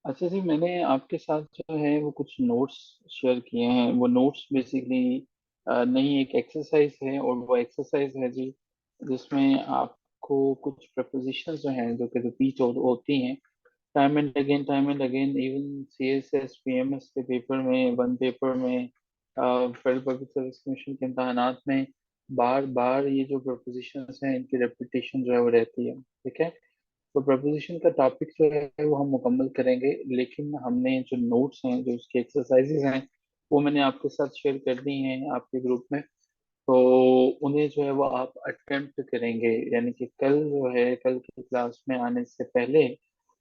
अच्छा जी, मैंने आपके साथ जो है वो कुछ नोट्स शेयर किए हैं। वो नोट्स बेसिकली नई एक एक्सरसाइज है, और वो एक्सरसाइज है जी जिसमें आपको कुछ प्रपोजिशंस जो हैं जो कि रिपीट होती हैं time and again. Even C S S P M S के पेपर में, वन पेपर में, फेडरल पब्लिक सर्विस कमीशन के इम्तहानात में बार बार ये जो प्रपोजिशंस हैं इनकी रेपिटेशन जो है वो रहती है। ठीक है, तो प्रपोजिशन का टॉपिक जो है वो हम मुकम्मल करेंगे, लेकिन हमने जो नोट्स हैं, जो उसके एक्सरसाइजेज हैं, वो मैंने आपके साथ शेयर कर दी हैं आपके ग्रुप में। तो उन्हें जो है वो आप अटेम्प्ट करेंगे, यानी कि कल जो है, कल की क्लास में आने से पहले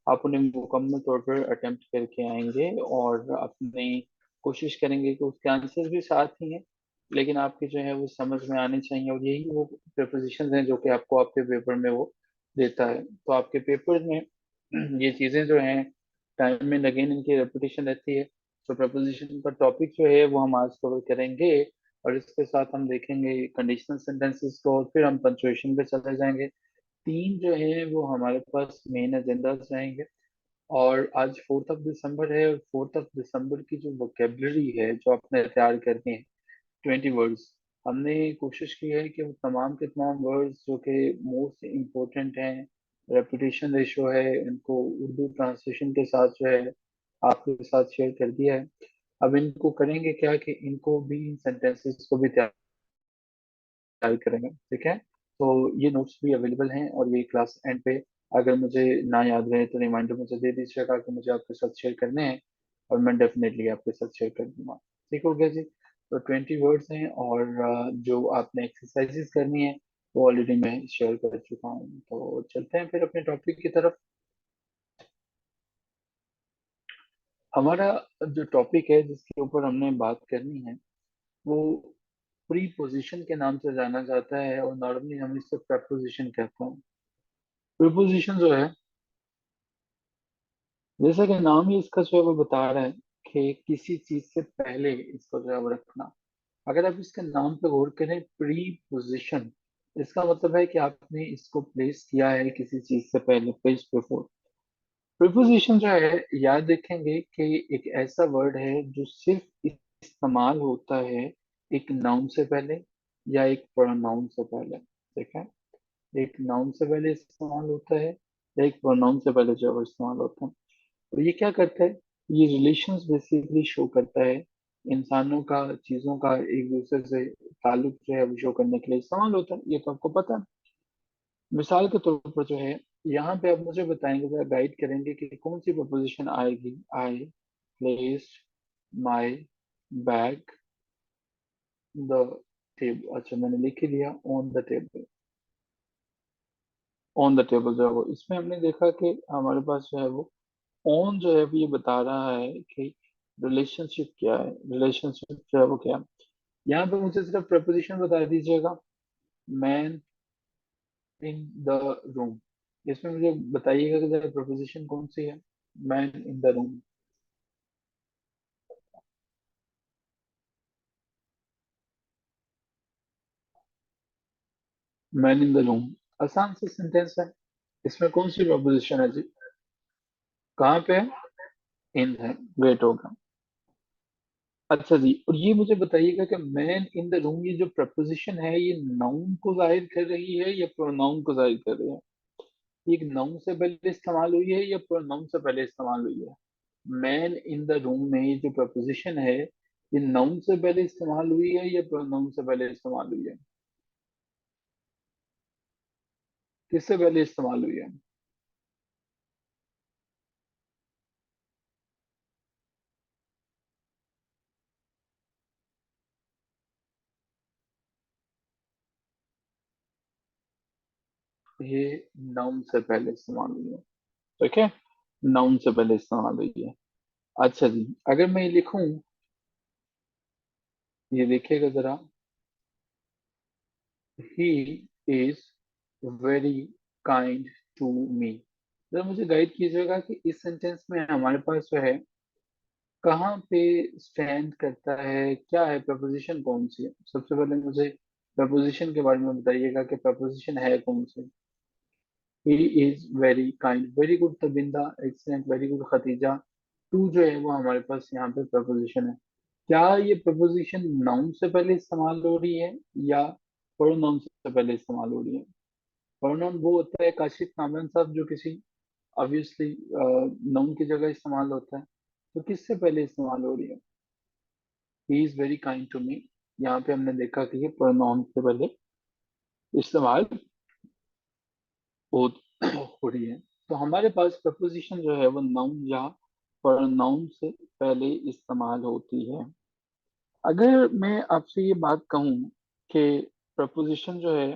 आप उन्हें मुकम्मल तौर पर अटेम्प्ट करके आएंगे, और अपनी कोशिश करेंगे कि उसके आंसर्स भी साथ ही हैं, लेकिन आपके जो है वो समझ में आने चाहिए। और यही वो प्रपोजिशंस हैं जो कि आपको आपके पेपर में वो देता है। तो आपके पेपर में ये चीज़ें जो हैं टाइम एंड अगेन इनकी रेपिटेशन रहती है। तो प्रपोजिशन का टॉपिक जो है वो हम आज कवर करेंगे, और इसके साथ हम देखेंगे कंडीशनल सेंटेंसेस को, और फिर हम पंचुएशन पे चले जाएंगे। तीन जो है वो हमारे पास मेन एजेंडास रहेंगे। और आज 4 दिसंबर है, और 4 दिसंबर की जो वोकेबलरी है जो आपने तैयार करनी है, 20 वर्ड्स, हमने कोशिश की है कि वो तमाम के तमाम वर्ड्स जो कि मोस्ट इम्पोर्टेंट हैं, रेपुटेशन रेशो है, उनको उर्दू ट्रांसलेशन के साथ जो है आपके साथ शेयर कर दिया है। अब इनको करेंगे क्या कि इनको भी, इन सेंटेंसेस को भी तैयार करेंगे। ठीक है, तो ये नोट्स भी अवेलेबल हैं, और ये क्लास एंड पे अगर मुझे ना याद रहे तो रिमाइंडर मुझे दे दीजिएगा कि मुझे आपके साथ शेयर करने हैं, और मैं डेफिनेटली आपके साथ शेयर कर दूंगा। ठीक हो गया जी। तो 20 वर्ड्स हैं, और जो आपने एक्सरसाइजेस करनी है वो ऑलरेडी मैं शेयर कर चुका हूँ। तो चलते हैं फिर अपने टॉपिक की तरफ। हमारा जो टॉपिक है जिसके ऊपर हमने बात करनी है वो प्री पोजिशन के नाम से जाना जाता है, और नॉर्मली हम इससे प्रपोजिशन कहते हैं। प्रीपोजिशन जो है, जैसा कि नाम ही इसका जो है वो बता रहा है कि किसी चीज से पहले इसको जो है वो रखना। अगर आप इसके नाम पे गौर करें, प्री पोजिशन, इसका मतलब है कि आपने इसको प्लेस किया है किसी चीज से पहले, प्लेस बिफोर। प्रीपोजिशन जो है, याद रखेंगे कि एक ऐसा वर्ड है जो सिर्फ इस्तेमाल होता है एक नाउन से पहले या एक प्रोनाउन से पहले। ठीक है, एक नाउन से पहले इस्तेमाल होता है या एक प्रोनाउन से पहले जो है वो इस्तेमाल होता है। और ये क्या करता है, ये रिलेशंस बेसिकली शो करता है। इंसानों का, चीजों का एक दूसरे से ताल्लुक जो है वो शो करने के लिए इस्तेमाल होता है, ये तो आपको पता है। मिसाल के तौर पर जो है, यहाँ पे आप मुझे बताएंगे, जरा गाइड करेंगे कि कौन सी प्रपोजिशन आएगी। I placed my bag the table. अच्छा, मैंने लिख ही दिया on the table. On the table जो है वो, इसमें हमने देखा कि हमारे पास जो है वो ऑन जो है वो ये बता रहा है कि रिलेशनशिप क्या है, रिलेशनशिप जो है वो क्या है। यहाँ पे मुझे सिर्फ प्रपोजिशन बता दीजिएगा, मैन इन द रूम। इसमें मुझे बताइएगा कि जरा प्रपोजिशन कौन सी है। Man in the room. Man in the room, आसान सी सेंटेंस है। इसमें कौन सी प्रपोजिशन है जी, कहाँ पे है, इन है, ग्रेट होगा। अच्छा जी, और ये मुझे बताइएगा कि मैन इन द रूम, ये जो प्रपोजिशन है ये नाउन को जाहिर कर रही है या प्रोनाउन को जाहिर कर रही है। ये एक नाउन से पहले इस्तेमाल हुई है या प्रोनाउन से पहले इस्तेमाल हुई है। मैन इन द रूम में ये जो प्रपोजिशन है, ये नाउन से पहले इस्तेमाल हुई है या प्रोनाउन से पहले इस्तेमाल हुई है। किससे पहले इस्तेमाल हुई है। ये नाउन से पहले इस्तेमाल हुई है। ठीक है, नाउन से पहले इस्तेमाल हुई है। अच्छा जी, अगर मैं ये लिखूं, ये देखिएगा जरा, he is very kind to me. जरा मुझे गाइड कीजिएगा कि इस सेंटेंस में हमारे पास जो है कहाँ पे स्टैंड करता है, क्या है, प्रपोजिशन कौन सी है। सबसे पहले मुझे प्रपोजिशन के बारे में बताइएगा कि प्रपोजिशन है कौन सी। He is very kind, very good Tabinda, excellent, very good Khatija. To जो है वो हमारे पास यहाँ पे प्रपोजिशन है। क्या ये प्रपोजिशन नाउन से पहले इस्तेमाल हो रही है या प्रोनाउन से पहले इस्तेमाल हो रही है? प्रोनाउन वो होता है काशिफ कामरान साहब जो किसी ऑब्वियसली नाउन की जगह इस्तेमाल होता है। तो किससे पहले इस्तेमाल हो रही है? He is very kind to me, यहाँ पे हमने देखा कि ये प्रोनाउन से पहले इस्तेमाल हो हो रही है। तो हमारे पास प्रपोजिशन जो है वो नाउन या प्रोनाउन से पहले इस्तेमाल होती है। अगर मैं आपसे ये बात कहूँ कि प्रपोजिशन जो है,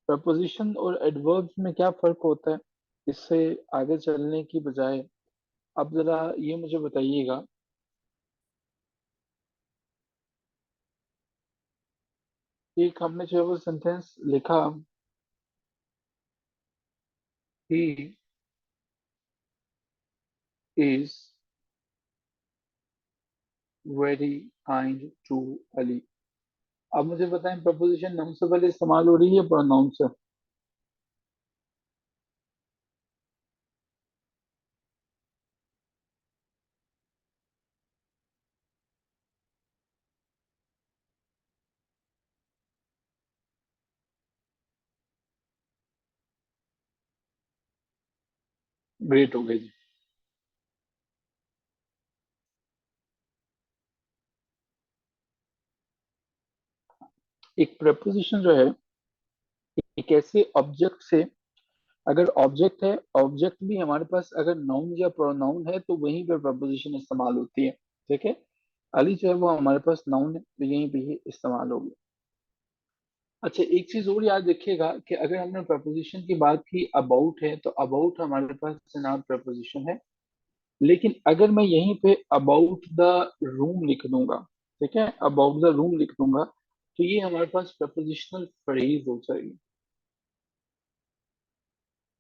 प्रपोजिशन और एडवर्ब्स में क्या फर्क होता है, इससे आगे चलने की बजाय आप जरा ये मुझे बताइएगा। एक हमने जो है वो सेंटेंस लिखा, he is very kind to Ali. अब मुझे बताएं प्रपोजिशन नाउन से पहले इस्तेमाल हो रही है प्रोनाउन से? ग्रेट हो गई जी। एक प्रपोजिशन जो है एक ऐसे ऑब्जेक्ट से, अगर ऑब्जेक्ट है, ऑब्जेक्ट भी हमारे पास अगर नाउन या प्रोनाउन है तो वहीं पर प्रपोजिशन इस्तेमाल होती है। ठीक है, अली जो है वो हमारे पास नाउन है तो यहीं पे ही इस्तेमाल होगी। अच्छा, एक चीज और याद रखिएगा कि अगर हमने प्रपोजिशन की बात की अबाउट है, तो अबाउट हमारे पास जनाब प्रपोजिशन है। लेकिन अगर मैं यहीं पे अबाउट द रूम लिख दूंगा, ठीक है, अबाउट द रूम लिख दूंगा, तो ये हमारे पास प्रपोजिशनल फ्रेज हो जाएगी।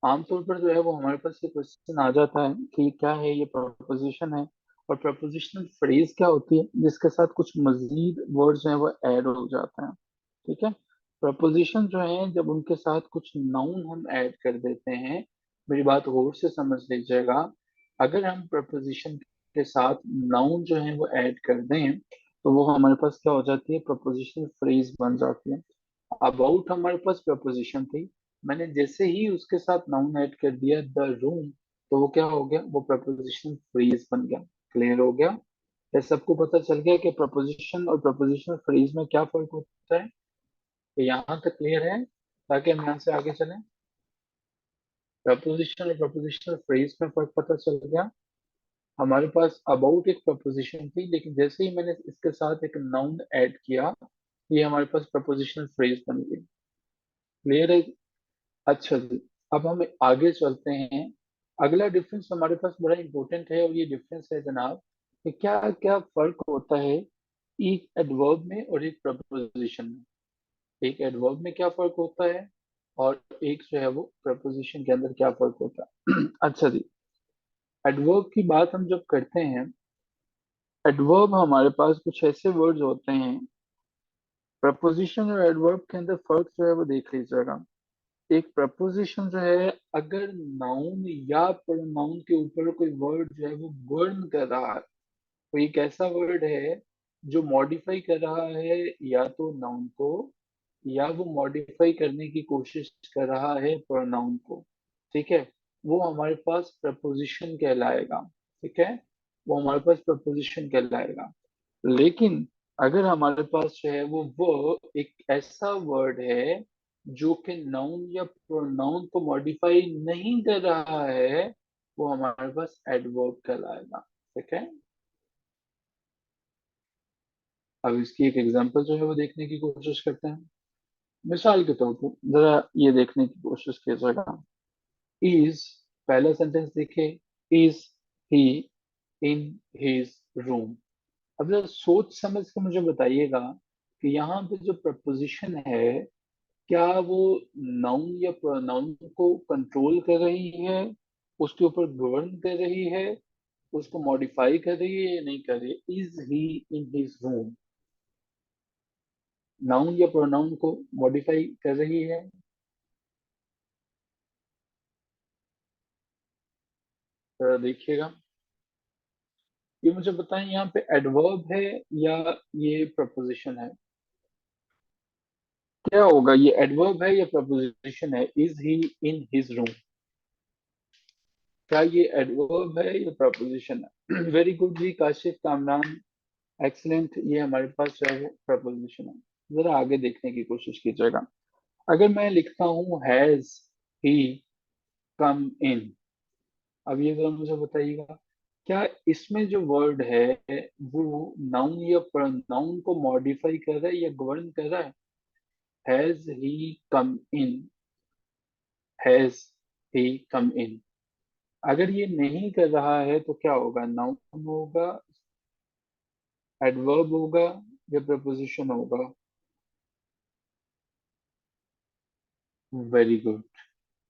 आमतौर पर जो है वो हमारे पास ये क्वेश्चन आ जाता है कि ये क्या है, ये प्रपोजिशन है। और प्रपोजिशनल फ्रेज क्या होती है, जिसके साथ कुछ मजीद वर्ड्स हैं वो ऐड हो जाते हैं। ठीक है, प्रपोजिशन जो है जब उनके साथ कुछ नाउन हम ऐड कर देते हैं, मेरी बात गौर से समझ लीजिएगा। अगर हम प्रपोजिशन के साथ नाउन जो है वो ऐड कर दें, तो वो हमारे पास क्या हो जाती है, प्रपोजिशनल फ्रेज बन जाती है। अबाउट हमारे पास प्रपोजिशन थी, मैंने जैसे ही उसके साथ नाउन ऐड कर दिया द रूम, तो वो क्या हो गया, वो प्रपोजिशन फ्रेज बन गया। क्लियर हो गया? क्या सबको पता चल गया कि प्रपोजिशन और प्रपोजिशनल फ्रेज में क्या फर्क होता है? तो यहाँ तक क्लियर है, ताकि हम यहाँ से आगे चलें। प्रपोजिशन और प्रपोजिशनल फ्रेज में फर्क पता चल गया। हमारे पास अबाउट एक प्रपोजिशन थी, लेकिन जैसे ही मैंने इसके साथ एक नाउन ऐड किया, ये हमारे पास प्रपोजिशनल फ्रेज बन गई। क्लियर है? अच्छा जी, अब हम आगे चलते हैं। अगला डिफरेंस हमारे पास बड़ा इंपॉर्टेंट है, और ये डिफरेंस है जनाब कि क्या क्या फर्क होता है एक एडवर्ब में और एक प्रपोजिशन में। एक एडवर्ब में क्या फर्क होता है, और एक जो है वो प्रपोजिशन के अंदर क्या फर्क होता है। अच्छा जी, एडवर्ब की बात हम जब करते हैं, एडवर्ब हमारे पास कुछ ऐसे वर्ड्स होते हैं। प्रपोजिशन और एडवर्ब के अंदर फर्क जो है वो देख लीजिएगा। एक प्रपोजिशन जो है, अगर नाउन या प्रोनाउन के ऊपर कोई वर्ड जो है वो बर्न कर रहा है, कोई एक ऐसा वर्ड है जो मॉडिफाई कर रहा है या तो नाउन को, या वो मॉडिफाई करने की कोशिश कर रहा है प्रोनाउन को, ठीक है, वो हमारे पास प्रपोजिशन कहलाएगा। ठीक है, वो हमारे पास प्रपोजिशन कहलाएगा। लेकिन अगर हमारे पास जो है वो एक ऐसा वर्ड है जो कि नाउन या प्रोनाउन को मॉडिफाई नहीं कर रहा है, वो हमारे पास एडवर्ब कहलाएगा। ठीक है, अब इसकी एक एग्जांपल जो है वो देखने की कोशिश करते हैं। मिसाल के तौर पर जरा ये देखने की कोशिश कीजिएगा। इज, पहला सेंटेंस देखिए, is he in his room. अब जरा सोच समझ के मुझे बताइएगा कि यहाँ पे जो प्रपोजिशन है, क्या वो नाउन या प्रोनाउन को कंट्रोल कर रही है, उसके ऊपर गवर्न कर रही है, उसको मॉडिफाई कर रही है या नहीं कर रही है? Is he in his room noun या प्रोनाउन को मॉडिफाई कर रही है? देखिएगा, ये मुझे बताएं, यहाँ पे एडवर्ब है या ये प्रपोजिशन है? क्या होगा, ये एडवर्ब है या प्रपोजिशन है? Is he in his room, क्या ये एडवर्ब है या प्रपोजिशन है? वेरी गुड जी काशिफ कामरान, एक्सीलेंट। ये हमारे पास जो है प्रपोजिशन है। जरा आगे देखने की कोशिश कीजिएगा। अगर मैं लिखता हूँ हैज ही कम इन, अब ये जरा मुझे बताइएगा, क्या इसमें जो वर्ड है वो नाउन या प्रोनाउन को मॉडिफाई कर रहा है या गवर्न कर रहा है? Has he come in, has he come in. अगर ये नहीं कर रहा है तो क्या होगा, नाउन होगा, एडवर्ब होगा या प्रपोजिशन होगा? वेरी गुड,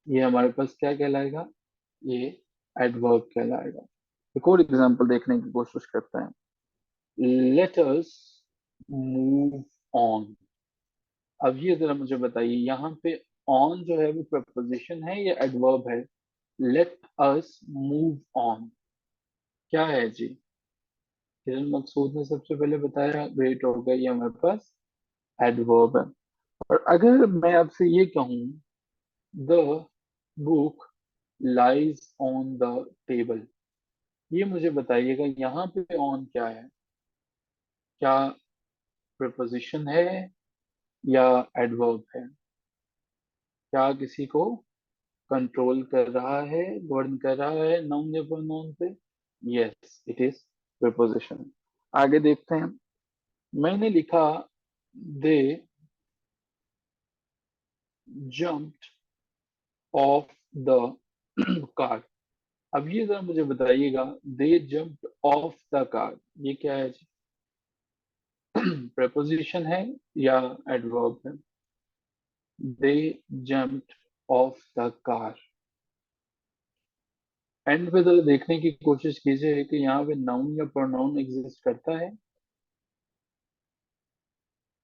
ये हमारे पास क्या कहलाएगा, ये एडवर्ब कहलाएगा। एक और एग्जांपल देखने की कोशिश करते हैं। Let us move on. अब ये जरा मुझे बताइए, यहाँ पे ऑन जो है वो प्रपोजिशन है या एडवर्ब है? लेट अस मूव ऑन क्या है जी? किरण मकसूद ने सबसे पहले बताया, ग्रेट हो गई, ये हमारे पास एडवर्ब है। और अगर मैं आपसे ये कहूँ the book lies on the table, ये मुझे बताइएगा यहाँ पे ऑन क्या है? क्या प्रपोजिशन है या एडवर्ब है? क्या किसी को कंट्रोल कर रहा है, गवर्न कर रहा है नाउन या प्रोनाउन पे? Yes it is preposition. आगे देखते हैं। मैंने लिखा they jumped off the car. अब ये जरा मुझे बताइएगा, they jumped off the car, ये क्या है जी? प्रपोजिशन है या एडवर्ब है? They jumped off the car. End पे जरा देखने की कोशिश कीजिए कि यहाँ पे नाउन या प्रोनाउन एग्जिस्ट करता है।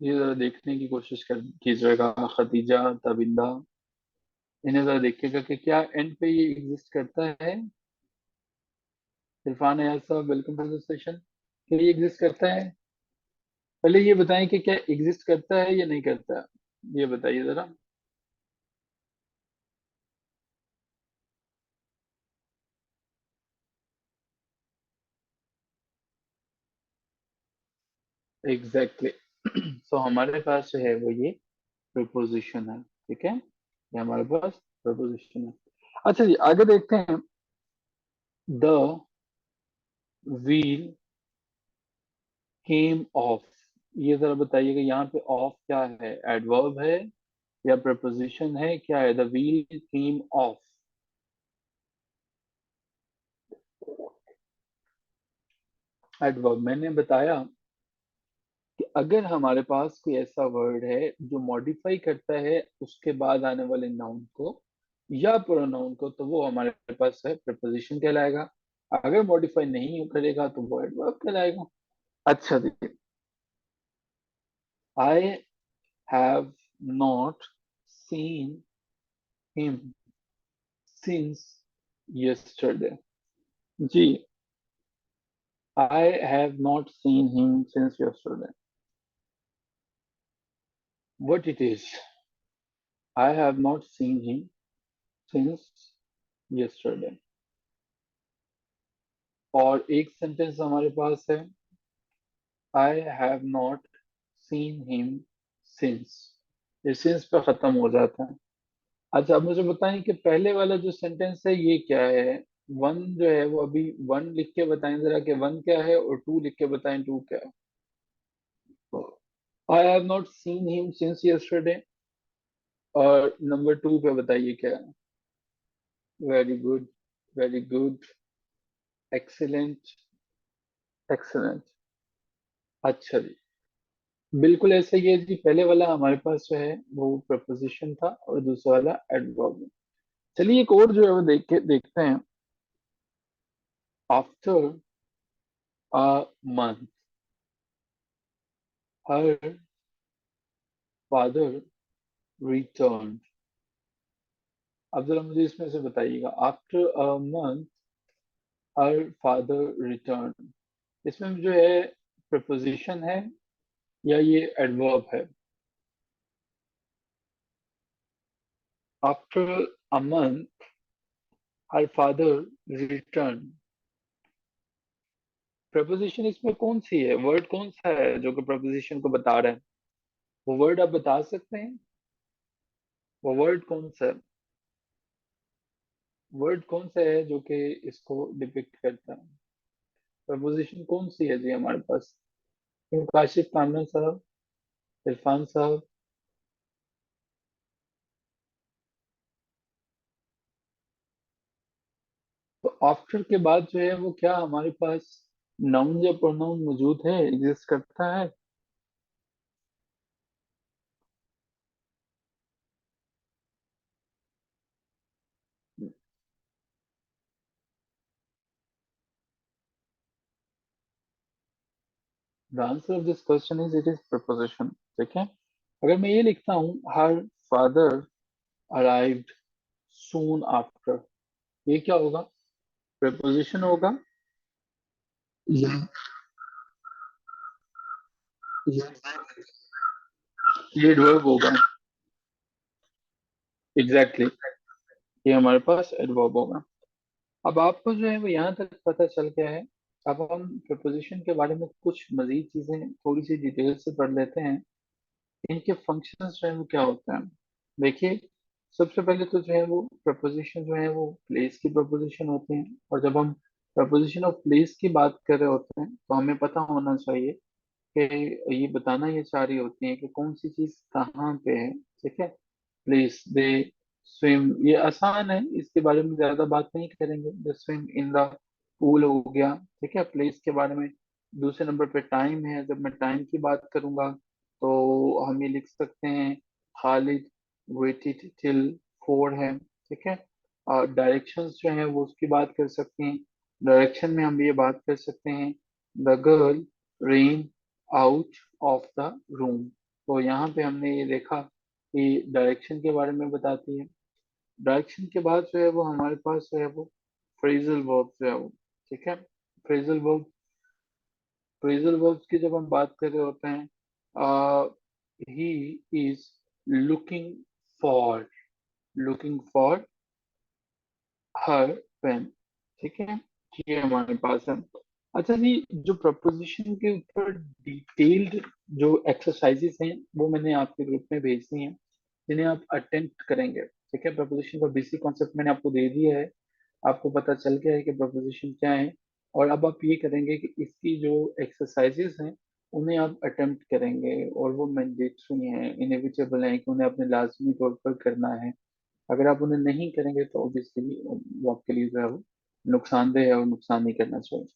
ये जरा देखने की कोशिश कर कीजिएगा, खतीजा, तबिंदा, इन्हें जरा देखिएगा कि क्या एंड पे ये एग्जिस्ट करता है। इरफान अयाज साहब, वेलकम टू द सेशन। क्या ये एग्जिस्ट करता है? पहले ये बताएं कि क्या एग्जिस्ट करता है या नहीं करता, ये बताइए जरा। एग्जैक्टली सो हमारे पास जो है वो ये प्रपोजिशन है, ठीक है, ये हमारे पास प्रपोजिशन है। अच्छा जी आगे देखते हैं। द व्हील केम ऑफ, ये जरा बताइएगा यहाँ पे ऑफ क्या है, एडवर्ब है या प्रपोजिशन है, क्या है? The wheel came of, adverb. मैंने बताया कि अगर हमारे पास कोई ऐसा वर्ड है जो मॉडिफाई करता है उसके बाद आने वाले नाउन को या प्रोनाउन को, तो वो हमारे पास है प्रपोजिशन कहलाएगा। अगर मॉडिफाई नहीं करेगा तो वो एडवर्ब कहलाएगा। अच्छा देखिए, I have not seen him since yesterday। जी, I have not seen him since yesterday. What it is? I have not seen him since yesterday। और एक सेंटेंस हमारे पास है, I have not seen him since। ये since पे खत्म हो जाता है। अच्छा अब मुझे बताएं कि पहले वाला जो सेंटेंस है ये क्या है? वन जो है वो अभी वन लिख के बताएं जरा कि वन क्या है, और टू लिख के बताएं टू क्या है। आई have not seen him since yesterday, और नंबर टू पे बताइए क्या है? Very good, very good, excellent, excellent. अच्छा जी, बिल्कुल ऐसा ही है जी। पहले वाला हमारे पास जो है वो प्रपोजिशन था और दूसरा वाला एडवर्ब। चलिए एक और जो है वो देखते हैं। After a month her father return. अब जरा मुझे इसमें से बताइएगा, after a month her father return, इसमें जो है प्रपोजिशन है या ये एडवर्ब है? After a month her father return. Preposition इसमें कौन सी है, वर्ड कौन सा है जो कि प्रपोजिशन को बता रहा है? वो वर्ड आप बता सकते हैं? वो वर्ड कौन सा है? वर्ड कौन सा है जो कि इसको डिपिक्ट करता है? प्रपोजिशन कौन सी है जी हमारे पास? काशिफ, कामरान साहब, इरफान साहब। तो आफ्टर के बाद जो है वो क्या हमारे पास नाउन या प्रोनाउन मौजूद है, एग्जिस्ट करता है? The answer of this question is it is preposition. ठीक है, अगर मैं ये लिखता हूँ her father arrived soon after, ये क्या होगा? प्रपोजिशन होगा या ये ये वर्ब होगा? एग्जैक्टली exactly, ये हमारे पास एडवर्ब होगा। अब आपको जो है वो यहाँ तक पता चल गया है। अब हम प्रपोजिशन के बारे में कुछ मजीद चीजें थोड़ी सी डिटेल से पढ़ लेते हैं। इनके फंक्शंस जो है वो क्या होते हैं? देखिए, सबसे पहले तो जो है वो प्रपोजिशन जो है वो प्लेस की प्रपोजिशन होते हैं, और जब हम प्रपोजिशन ऑफ प्लेस की बात कर रहे होते हैं तो हमें पता होना चाहिए कि ये बताना ये चाह रही होती है कि कौन सी चीज कहाँ पे है। ठीक है, प्लीज दे स्विम, ये आसान है, इसके बारे में ज्यादा बात नहीं करेंगे। The swim in the pool हो गया। ठीक है, प्लेस के बारे में। दूसरे नंबर पे टाइम है, जब मैं टाइम की बात करूंगा तो हम ये लिख सकते हैं खालिद वेटेड टिल 4 है। ठीक है, और डायरेक्शंस जो है वो उसकी बात कर सकते हैं। डायरेक्शन में हम ये बात कर सकते हैं the girl rain out of the room. तो यहाँ पे हमने ये देखा कि डायरेक्शन के बारे में बताती है। डायरेक्शन के बाद जो है वो हमारे पास जो है वो फ्रेजल वर्ब जो है वो। ठीक है, फ्रेजल वर्ब, फ्रेजल वर्ब्स की जब हम बात कर रहे होते हैं, he is looking for, looking for her pen. ठीक है, ये हमारे पास है। अच्छा जी, जो प्रपोजिशन के ऊपर डिटेल्ड जो एक्सरसाइजेस हैं वो मैंने आपके ग्रुप में भेज दी हैं, जिन्हें आप अटेम्प्ट करेंगे। ठीक है, प्रपोजिशन का बेसिक कॉन्सेप्ट मैंने आपको दे दिया है, आपको पता चल गया है कि प्रपोजिशन क्या है। और अब आप ये करेंगे कि इसकी जो एक्सरसाइजेस हैं उन्हें आप अटेम्प्ट करेंगे, और वो मैंडेटरी हैं, इनएविटेबल हैं कि उन्हें अपने लाजमी तौर पर करना है। अगर आप उन्हें नहीं करेंगे तो ऑब्वियसली वो आपके लिए जो है वो नुकसानदेह है और नुकसान नहीं करना चाहिए।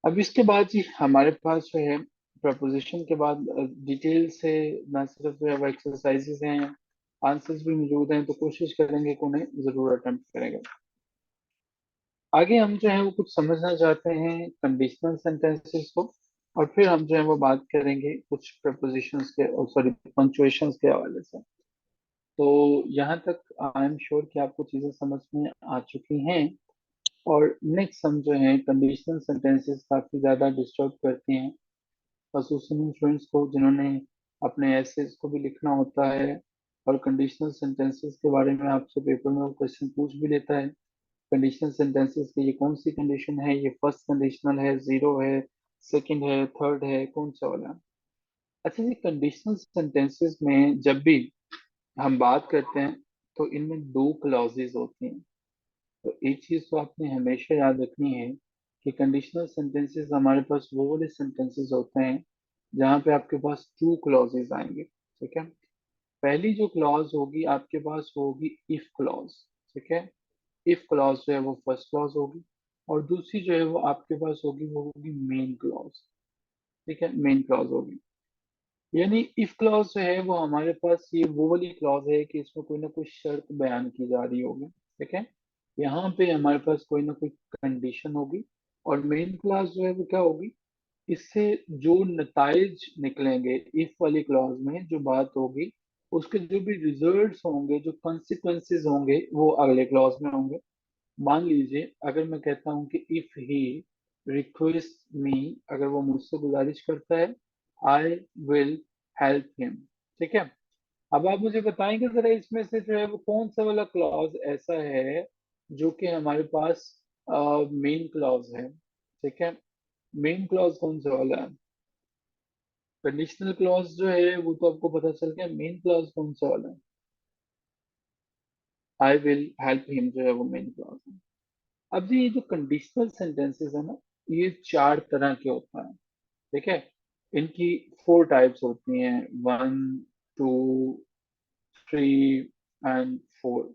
अब इसके बाद जी हमारे पास जो है प्रपोजिशन के बाद डिटेल से ना सिर्फ जो है वो एक्सरसाइजेस हैं, आंसर्स भी मौजूद हैं, तो कोशिश करेंगे कि उन्हें जरूर अटेम्प्ट करेंगे। आगे हम जो है वो कुछ समझना चाहते हैं कंडीशनल सेंटेंसेस को, और फिर हम जो है वो बात करेंगे कुछ प्रपोजिशंस के, सॉरी, पंक्चुएशंस के हवाले से। तो यहाँ तक आई एम श्योर कि आपको चीजें समझ में आ चुकी हैं। और नेक्स्ट हम जो है कंडीशनल सेंटेंसेस काफी ज्यादा डिस्टर्ब करते हैं खसूसन स्टूडेंट्स को, जिन्होंने अपने एसेस को भी लिखना होता है। और कंडीशनल सेंटेंसेस के बारे में आपसे पेपर में वो क्वेश्चन पूछ भी लेता है। कंडीशनल सेंटेंसेस की ये कौन सी कंडीशन है, ये फर्स्ट कंडीशनल है, जीरो है, सेकंड है, थर्ड है, कौन सा वाला है? अच्छा जी, कंडीशनल सेंटेंसेस में जब भी हम बात करते हैं तो इनमें दो क्लॉजेज होती हैं। तो एक चीज तो आपने हमेशा याद रखनी है कि कंडीशनल सेंटेंसेस हमारे पास वो वाले सेंटेंसेस होते हैं जहाँ पे आपके पास टू क्लॉजेज आएंगे। ठीक है, पहली जो क्लॉज होगी आपके पास वो होगी इफ क्लॉज। ठीक है, इफ क्लॉज जो है वो फर्स्ट क्लॉज होगी, और दूसरी जो है वो आपके पास होगी वो होगी मेन क्लॉज। ठीक है, मेन क्लॉज होगी। यानी इफ क्लॉज जो है वो हमारे पास ये वो वाली क्लॉज है कि इसमें कोई ना कोई शर्त बयान की जा रही होगी। ठीक है, यहाँ पे हमारे पास कोई ना कोई कंडीशन होगी। और मेन क्लॉज जो है वो क्या होगी, इससे जो नताइज निकलेंगे इफ वाली क्लॉज में जो बात होगी, उसके जो भी रिजल्ट्स होंगे, जो कॉन्सिक्वेंसेज होंगे, वो अगले क्लॉज में होंगे। मान लीजिए अगर मैं कहता हूँ कि इफ ही रिक्वेस्ट मी, अगर वो मुझसे गुजारिश करता है, आई विल हेल्प हिम। ठीक है। अब आप मुझे बताएंगे जरा इसमें से जो है वो कौन सा वाला क्लॉज ऐसा है जो कि हमारे पास मेन क्लॉज है। ठीक है। मेन क्लॉज कौन सा वाला है? कंडीशनल क्लॉज जो है वो तो आपको पता चल गया, मेन क्लॉज कौन सा वाला है? आई विल हेल्प हिम जो है वो मेन क्लॉज है। अब जी ये जो कंडीशनल सेंटेंसेस है ना, ये चार तरह के होता है। ठीक है। इनकी फोर टाइप्स होती हैं, one, two, three and four.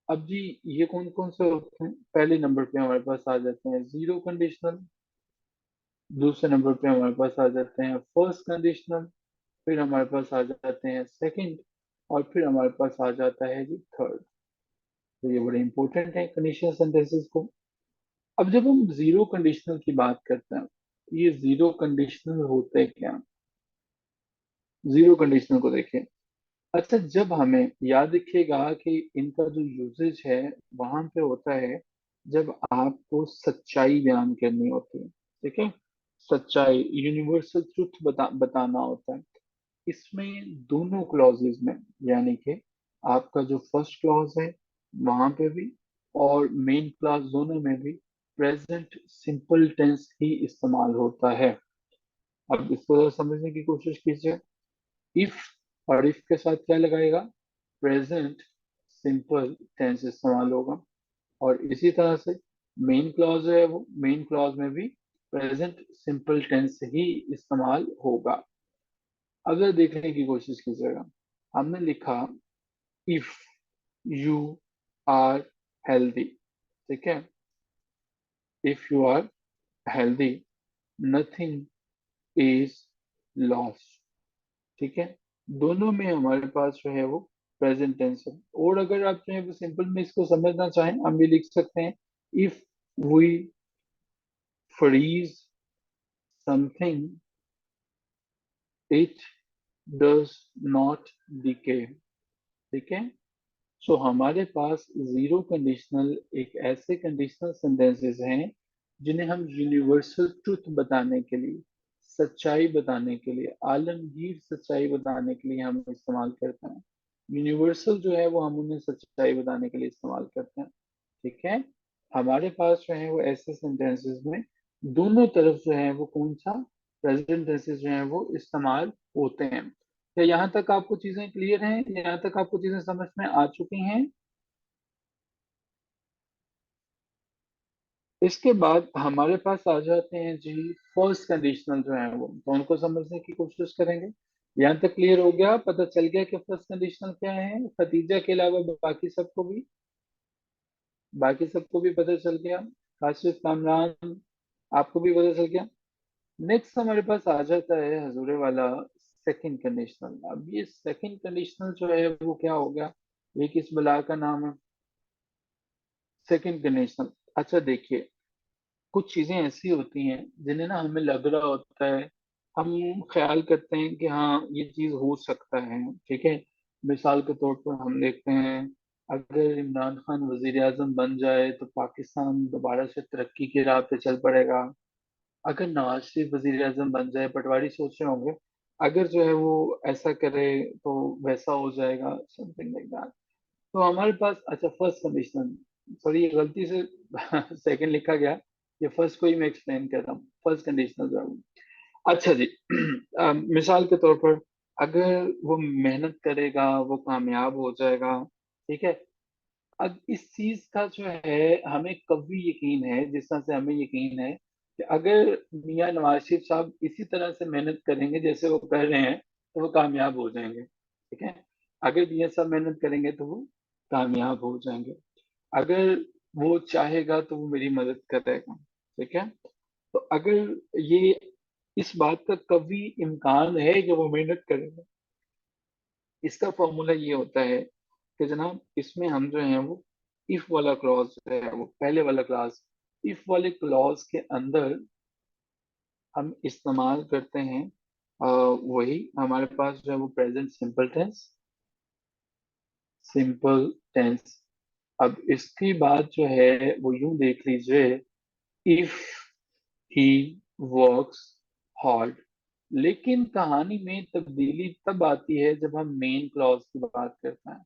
अब जी ये कौन कौन से होते हैं? पहले नंबर पे हमारे पास आ जाते हैं जीरो कंडीशनल, दूसरे नंबर पे हमारे पास आ जाते हैं फर्स्ट कंडीशनल, फिर हमारे पास आ जाते हैं सेकंड, और फिर हमारे पास आ जाता है जी थर्ड। तो ये बड़े इंपॉर्टेंट है कंडीशनल सेंटेंसेस को। अब जब हम जीरो कंडीशनल की बात करते हैं, ये जीरो कंडीशनल होते क्या? जीरो कंडीशनल को देखें। अच्छा, जब हमें याद रखिएगा कि इनका जो यूजेज है वहां पे होता है जब आपको सच्चाई बयान करनी होती है। ठीक है। सच्चाई, यूनिवर्सल ट्रुथ बताना होता है। इसमें दोनों क्लॉजेज में, यानी कि आपका जो फर्स्ट क्लॉज है वहां पे भी और मेन क्लॉज दोनों में भी प्रेजेंट सिंपल टेंस ही इस्तेमाल होता है। अब इसको जरा समझने की कोशिश कीजिए। इफ, और इफ के साथ क्या लगाएगा? प्रेजेंट सिंपल टेंस इस्तेमाल होगा। और इसी तरह से मेन क्लॉज है वो मेन क्लॉज में भी प्रेजेंट सिंपल टेंस ही इस्तेमाल होगा। अगर देखने की कोशिश कीजिएगा, हमने लिखा इफ यू आर हेल्दी। ठीक है। If you are healthy, nothing is loss. ठीक है। दोनों में हमारे पास जो है वो प्रेजेंट टेंस है। और अगर आप जो है वो सिंपल में इसको समझना चाहें, हम भी लिख सकते हैं if V fridge something, it does not decay. ठीक है। सो हमारे पास जीरो कंडीशनल एक ऐसे कंडीशनल सेंटेंसेस हैं जिन्हें हम यूनिवर्सल ट्रुथ बताने के लिए, सच्चाई बताने के लिए, आलमगीर सच्चाई बताने के लिए हम इस्तेमाल करते हैं। यूनिवर्सल जो है वो हम उन्हें सच्चाई बताने के लिए इस्तेमाल करते हैं। ठीक है। हमारे पास जो है वो ऐसे सेंटेंसेस में दोनों तरफ जो है वो कौन सा प्रेजेंट टेंसेस जो है वो इस्तेमाल होते हैं। क्या यहाँ तक आपको चीजें क्लियर हैं? यहाँ तक आपको चीजें समझ में आ चुकी हैं? इसके बाद हमारे पास आ जाते हैं जी फर्स्ट कंडीशनल जो है वो, तो उनको समझने की कोशिश करेंगे। यहाँ तक क्लियर हो गया? पता चल गया कि फर्स्ट कंडीशनल क्या है? खतीजा के अलावा बाकी सबको भी पता चल गया? काशिफ, कामरान, आपको भी पता चल गया? नेक्स्ट हमारे पास आ जाता है हजूरे वाला सेकंड कंडीशनल। अब ये सेकंड कंडीशनल जो है वो क्या हो गया? ये किस बला का नाम है? Second conditional. अच्छा देखिए, कुछ चीजें ऐसी होती हैं जिन्हें ना हमें लग रहा होता है, हम ख्याल करते हैं कि हाँ ये चीज हो सकता है। ठीक है। मिसाल के तौर पर हम देखते हैं, अगर इमरान खान वजीर आजम बन जाए तो पाकिस्तान दोबारा से तरक्की की राह पे चल पड़ेगा। अगर नवाज शरीफ वजीर आजम बन जाए, पटवारी सोच रहे होंगे, अगर जो है वो ऐसा करे तो वैसा हो जाएगा, समथिंग लाइक दैट। तो हमारे पास, अच्छा फर्स्ट कंडीशन, सॉरी ये गलती से सेकंड लिखा गया, ये फर्स्ट को ही मैं एक्सप्लेन कर रहा हूँ, फर्स्ट कंडीशनल जो है वो। अच्छा जी, मिसाल के तौर पर अगर वो मेहनत करेगा वो कामयाब हो जाएगा। ठीक है। अब इस चीज का जो है हमें कभी यकीन है, जिस तरह से हमें यकीन है कि अगर मियां नवाज शरीफ साहब इसी तरह से मेहनत करेंगे जैसे वो कर रहे हैं तो वो कामयाब हो जाएंगे। ठीक है। अगर मियां साहब मेहनत करेंगे तो वो कामयाब हो जाएंगे। अगर वो चाहेगा तो वो मेरी मदद करेगा। ठीक है। तो अगर ये, इस बात का कभी इम्कान है कि वो मेहनत करेगा, इसका फॉर्मूला ये होता है कि जनाब इसमें हम जो है वो इफ वाला क्लॉज है वो पहले वाला क्लॉज, इफ वाले क्लॉज के अंदर हम इस्तेमाल करते हैं वही हमारे पास जो है वो present simple tense, simple tense. अब इसकी बात जो है वो यूं देख लीजिए, इफ ही वर्क्स हार्ड। लेकिन कहानी में तब्दीली तब आती है जब हम मेन क्लॉज की बात करते हैं।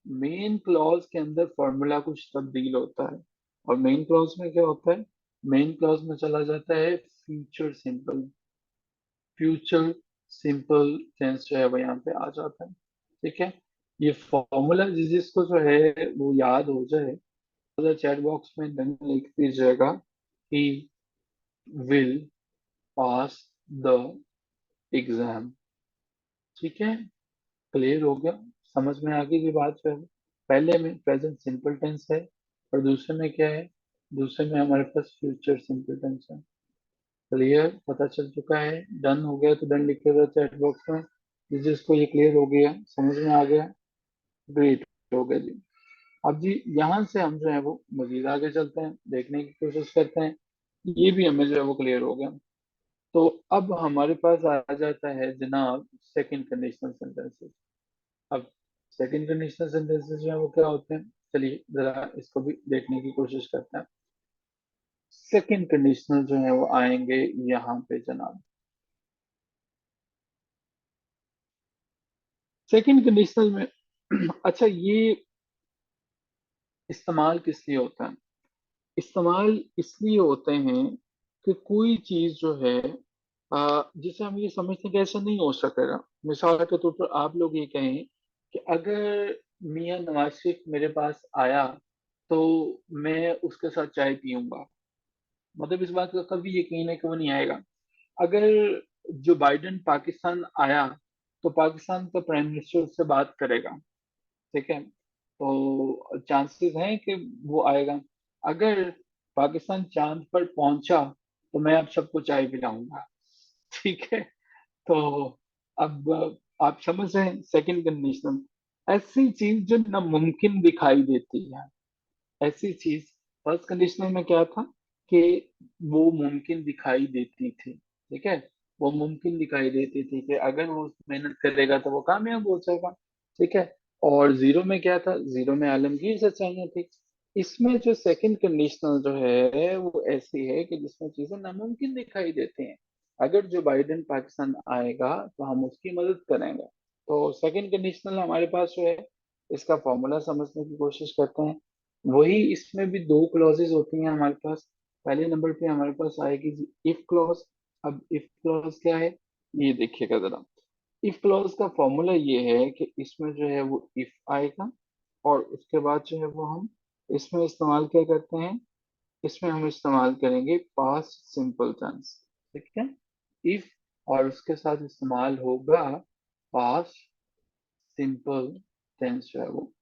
मेन क्लॉज के अंदर फॉर्मूला कुछ तब्दील होता है। और मेन क्लॉज में क्या होता है? मेन क्लॉज में चला जाता है future simple. Future simple tense जो है वो यहाँ पे आ जाता है। ठीक है। ये फॉर्मूला जिसको जो है वो याद हो जाए, तो चैट बॉक्स में डन लिख दीजिएगा कि विल पास द एग्जाम। ठीक है। क्लियर हो गया? समझ में आ गई ये बात जो है? पहले में प्रेजेंट सिंपल टेंस है, और दूसरे में क्या है? दूसरे में हमारे पास फ्यूचर सिंपल टेंस है। क्लियर? पता चल चुका है? डन हो गया तो डन लिखिएगा चैट बॉक्स में। जिसको ये क्लियर हो गया, समझ में आ गया, ग्रेट हो गया जी। अब जी यहाँ से हम जो है वो मजीद आगे चलते हैं, देखने की कोशिश करते हैं। ये भी हमें जो है वो क्लियर हो गया। तो अब हमारे पास आ जाता है जनाब सेकंड कंडीशनल सेंटेंसेस। अब सेकंड कंडीशनल सेंटेंसेस जो है वो क्या होते हैं, चलिए जरा इसको भी देखने की कोशिश करते हैं। सेकंड कंडीशनल जो है वो आएंगे यहाँ पे जनाब। सेकंड कंडीशनल में अच्छा, ये इस्तेमाल किस लिए होता है? इस्तेमाल इसलिए होते हैं कि कोई चीज जो है जिसे हम ये समझते हैं कि ऐसा नहीं हो सकेगा। मिसाल के तौर पर आप लोग ये कहें कि अगर मियां नवाज शरीफ मेरे पास आया तो मैं उसके साथ चाय पीऊंगा। मतलब इस बात का कभी यकीन है कि वो नहीं आएगा। अगर जो बाइडेन पाकिस्तान आया तो पाकिस्तान का प्राइम मिनिस्टर उससे बात करेगा। ठीक है। तो चांसेस हैं कि वो आएगा। अगर पाकिस्तान चांद पर पहुंचा तो मैं आप सबको चाय पिलाऊंगा। ठीक है। तो अब आप समझ रहे हैं सेकंड कंडीशन। ऐसी चीज जो नामुमकिन दिखाई देती है, ऐसी चीज। फर्स्ट कंडीशनल में क्या था कि वो मुमकिन दिखाई देती थी। ठीक है। वो मुमकिन दिखाई देती थी कि अगर वो मेहनत करेगा तो वो कामयाब हो जाएगा। ठीक है। और जीरो में क्या था? जीरो में आलमगीर सच्चाइयां थी। इसमें जो सेकंड कंडीशनल जो है वो ऐसी है कि जिसमें चीजें नामुमकिन दिखाई देती हैं। अगर जो बाइडेन पाकिस्तान आएगा तो हम उसकी मदद करेंगे। तो सेकंड कंडीशनल हमारे पास जो है, इसका फॉर्मूला समझने की कोशिश करते हैं। वही इसमें भी दो क्लॉजेज होती हैं हमारे पास। पहले नंबर पे हमारे पास आएगी इफ क्लॉज। अब इफ क्लॉज क्या है, ये देखिएगा जरा। इफ क्लॉज का फॉर्मूला ये है कि इसमें जो है वो इफ आएगा, और उसके बाद जो है वो हम इसमें इस्तेमाल क्या करते हैं? इसमें हम इस्तेमाल करेंगे पास्ट सिंपल टेंस। ठीक है। इफ, और उसके साथ इस्तेमाल होगा पास्ट सिंपल टेंस जो है वो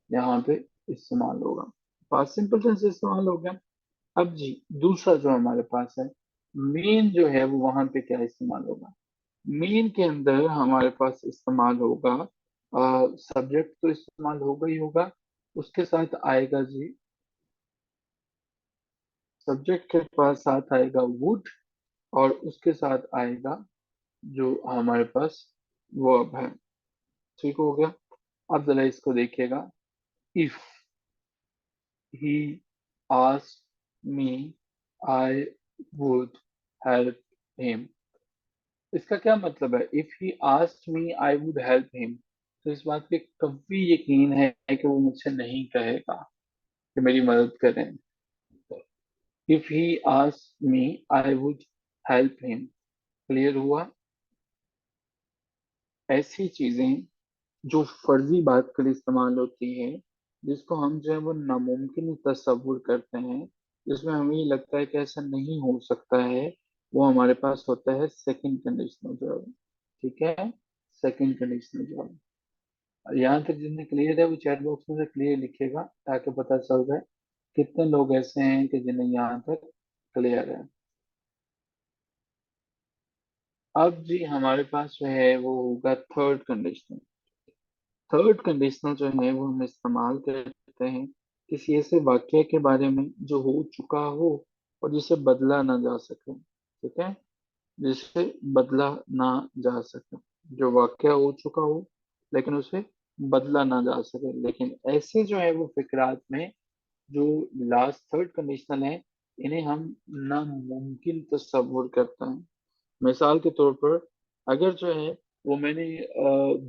यहाँ पे इस्तेमाल होगा। पास्ट सिंपल टेंस इस्तेमाल हो गया। अब जी दूसरा जो हमारे पास है, मेन जो है वो वहां पे क्या इस्तेमाल होगा? मेन के अंदर हमारे पास इस्तेमाल होगा, सब्जेक्ट तो इस्तेमाल होगा ही होगा, उसके साथ आएगा जी, सब्जेक्ट के पास साथ आएगा वुड, और उसके साथ आएगा जो हमारे पास वर्ब है। ठीक हो गया? अब जरा इसको देखिएगा। If he asked me I would help him. इसका क्या मतलब है? If he asked me I would help him, तो इस बात पे कभी यकीन है कि वो मुझसे नहीं कहेगा कि मेरी मदद करें। If he asked me I would help him. Clear हुआ? ऐसी चीजें जो फर्जी बात के लिए इस्तेमाल होती है, जिसको हम जो है वो नामुमकिन तस्वुर करते हैं, जिसमें हमें ये लगता है कि ऐसा नहीं हो सकता है, वो हमारे पास होता है सेकंड कंडीशनल जॉब। ठीक है। Second conditional job. यहाँ तक जिन्हें क्लियर है वो चैट बॉक्स में से क्लियर लिखिएगा, ताकि पता चल जाए कितने लोग ऐसे हैं कि जिन्हें यहाँ तक क्लियर है। अब जी हमारे पास जो है वो होगा थर्ड कंडीशनल। थर्ड कंडीशनल जो है वो हम इस्तेमाल करते हैं किसी ऐसे वाक्य के बारे में जो हो चुका हो और जिसे बदला ना जा सके। ठीक है। जिसे बदला ना जा सके, जो वाक्य हो चुका हो लेकिन उसे बदला ना जा सके। लेकिन ऐसे जो है वो फिक्रात में जो लास्ट थर्ड कंडीशनल है, इन्हें हम नामुमकिन तस्वुर करते हैं। मिसाल के तौर पर, अगर जो है वो मैंने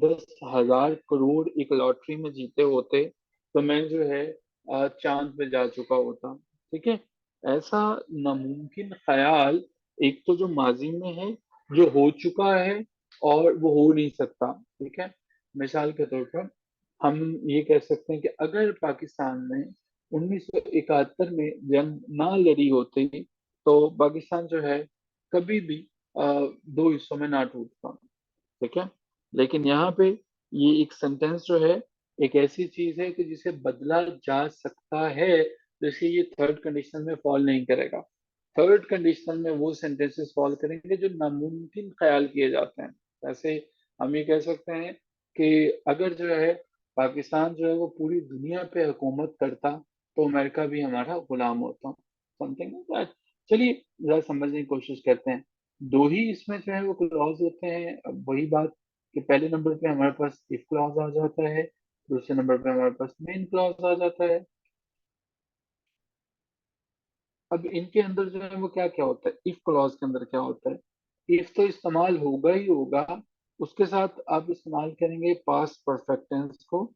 10,000 करोड़ एक लॉटरी में जीते होते, तो मैं जो है चांद पे जा चुका होता। ठीक है। ऐसा नामुमकिन ख्याल एक तो जो माजी में है, जो हो चुका है, और वो हो नहीं सकता। ठीक है। मिसाल के तौर पर हम ये कह सकते हैं कि अगर पाकिस्तान में 1971 में जंग ना लड़ी होती, तो पाकिस्तान जो है कभी भी दो हिस्सों में ना टूटता। ठीक है। लेकिन यहाँ पे ये एक सेंटेंस जो है, एक ऐसी चीज है कि जिसे बदला जा सकता है, तो इसलिए ये थर्ड कंडीशन में फॉल नहीं करेगा। थर्ड कंडीशन में वो सेंटेंसेस फॉल करेंगे जो नामुमकिन ख्याल किए जाते हैं। जैसे हम ये कह सकते हैं कि अगर जो है पाकिस्तान जो है वो पूरी दुनिया पे हुकूमत करता, तो अमेरिका भी हमारा गुलाम होता। समथिंग। चलिए जरा समझने की कोशिश करते हैं। दो ही इसमें जो है वो क्लॉज होते हैं। अब वही बात कि पहले नंबर पे हमारे पास इफ क्लॉज आ जाता है, दूसरे नंबर पे हमारे पास मेन क्लॉज आ जाता है। अब इनके अंदर जो है वो क्या क्या होता है, इफ क्लॉज के अंदर क्या होता है? इफ तो इस्तेमाल होगा ही होगा, उसके साथ आप इस्तेमाल करेंगे पास्ट परफेक्ट टेंस को।